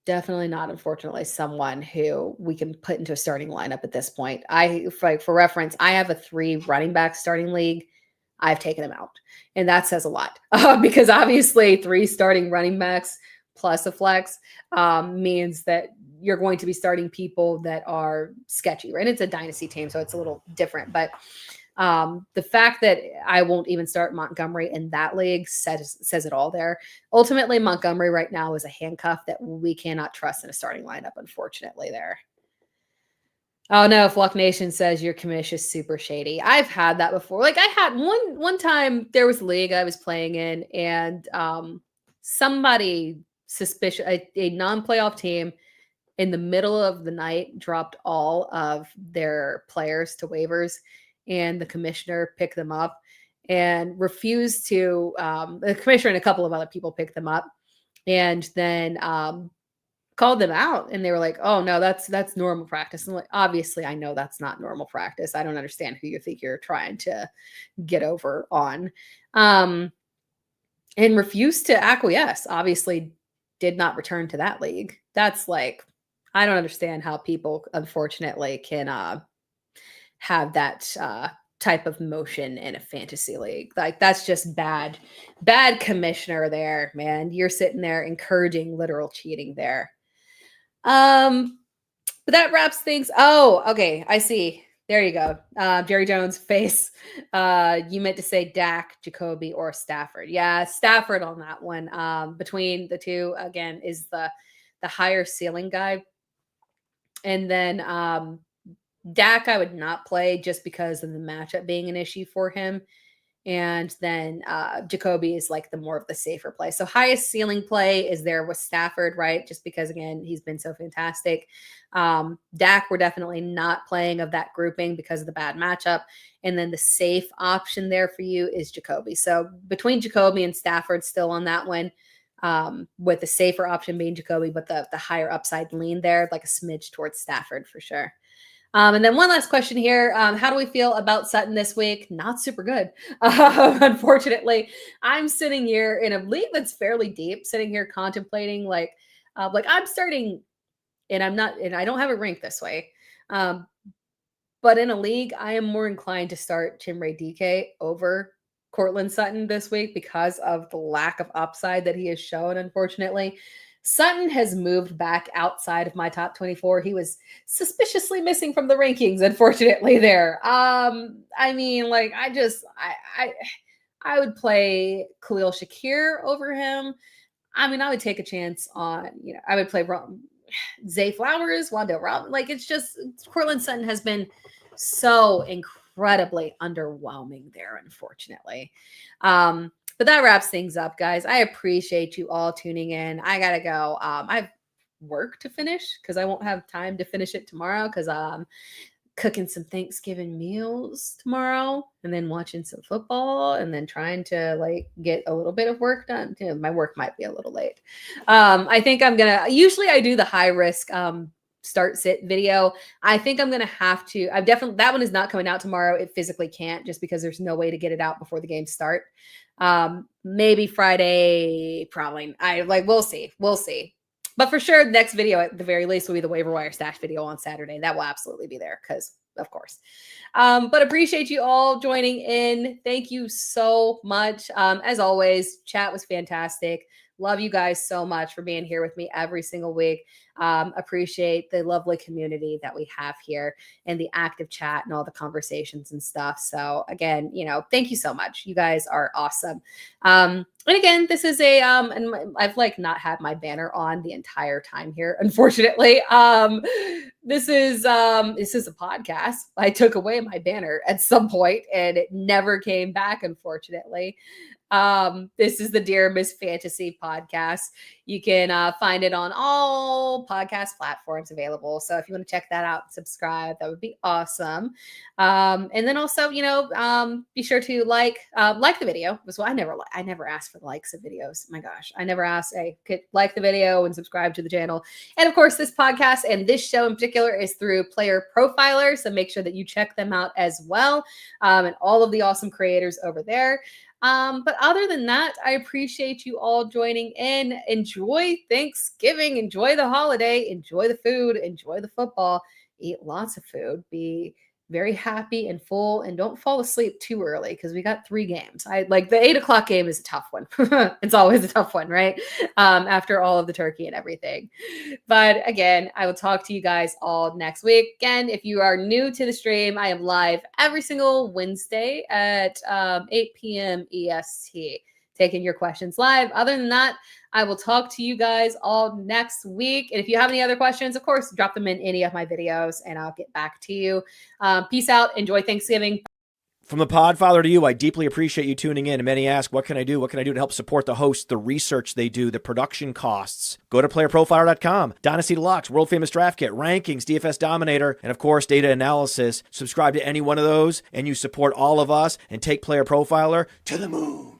S1: definitely not, unfortunately, someone who we can put into a starting lineup at this point. For reference, I have a 3 running back starting league. I've taken him out, and that says a lot because obviously 3 starting running backs plus a flex means that you're going to be starting people that are sketchy, right? It's a dynasty team, so it's a little different, but the fact that I won't even start Montgomery in that league says it all there. Ultimately, Montgomery right now is a handcuff that we cannot trust in a starting lineup, unfortunately, there. Oh no, Fluck Nation says your commish is super shady. I've had that before. Like I had one time there was a league I was playing in, and somebody suspicious, a non-playoff team in the middle of the night dropped all of their players to waivers, and the commissioner picked them up and refused to the commissioner and a couple of other people picked them up and then called them out, and they were like, oh no, that's normal practice. And like, obviously I know that's not normal practice. I don't understand who you think you're trying to get over on. And refused to acquiesce. Obviously did not return to that league. That's like, I don't understand how people unfortunately can have that type of motion in a fantasy league. Like that's just bad commissioner there, man. You're sitting there encouraging literal cheating there. But that wraps things. Oh, okay. I see. There you go. Jerry Jones face. You meant to say Dak, Jacoby, or Stafford. Yeah, Stafford on that one. Between the two, again, is the higher ceiling guy. And then Dak, I would not play just because of the matchup being an issue for him. And then Jacoby is like the more of the safer play. So highest ceiling play is there with Stafford, right? Just because, again, he's been so fantastic. Dak, we're definitely not playing of that grouping because of the bad matchup. And then the safe option there for you is Jacoby. So between Jacoby and Stafford still on that one, with the safer option being Jacoby, but the higher upside lean there, like a smidge towards Stafford for sure. And then one last question here. How do we feel about Sutton this week? Not super good. Unfortunately, I'm sitting here in a league that's fairly deep, sitting here contemplating like I'm starting, and I don't have it ranked this way. But in a league, I am more inclined to start Chimray DK over Cortland Sutton this week because of the lack of upside that he has shown, unfortunately. Sutton has moved back outside of my top 24. He was suspiciously missing from the rankings, unfortunately, there. I mean, like, I would play Khalil Shakir over him. I mean, I would take a chance on, I would play Zay Flowers, Wando Rob. Like, it's just, Cortland Sutton has been so incredibly underwhelming there, unfortunately. But that wraps things up, guys. I appreciate you all tuning in. I gotta go. I have work to finish because I won't have time to finish it tomorrow because I'm cooking some Thanksgiving meals tomorrow and then watching some football and then trying to like get a little bit of work done. My work might be a little late. I think usually I do the high risk start sit video. I think I'm going to have to, that one is not coming out tomorrow. It physically can't just because there's no way to get it out before the games start. Maybe Friday, probably. We'll see. But for sure, the next video at the very least will be the waiver wire stash video on Saturday. That will absolutely be there because, of course. But appreciate you all joining in. Thank you so much. As always, chat was fantastic. Love you guys so much for being here with me every single week. Appreciate the lovely community that we have here and the active chat and all the conversations and stuff. So again, thank you so much. You guys are awesome. And again, this is and I've not had my banner on the entire time here, unfortunately. This is a podcast. I took away my banner at some point and it never came back, unfortunately. This is the Dear Miss Fantasy podcast. You can find it on all podcast platforms available. So if you want to check that out and subscribe, that would be awesome. And then also, be sure to like the video. So I never ask for the likes of videos. My gosh, I never ask. Hey, like the video and subscribe to the channel. And of course, this podcast and this show in particular is through Player Profiler. So make sure that you check them out as well, and all of the awesome creators over there. But other than that, I appreciate you all joining in. Enjoy Thanksgiving, enjoy the holiday, enjoy the food, enjoy the football, eat lots of food, be very happy and full, and don't fall asleep too early because we got 3 games. I like the 8:00 game is a tough one. It's always a tough one, right? After all of the turkey and everything. But again, I will talk to you guys all next week. Again, if you are new to the stream, I am live every single Wednesday at 8 p.m. EST, taking your questions live. Other than that, I will talk to you guys all next week. And if you have any other questions, of course, drop them in any of my videos and I'll get back to you. Peace out. Enjoy Thanksgiving.
S2: From the Podfather to you, I deeply appreciate you tuning in. And many ask, what can I do? What can I do to help support the hosts, the research they do, the production costs? Go to playerprofiler.com, Dynasty Deluxe, World Famous Draft Kit, Rankings, DFS Dominator, and of course, data analysis. Subscribe to any one of those and you support all of us and take Player Profiler to the moon.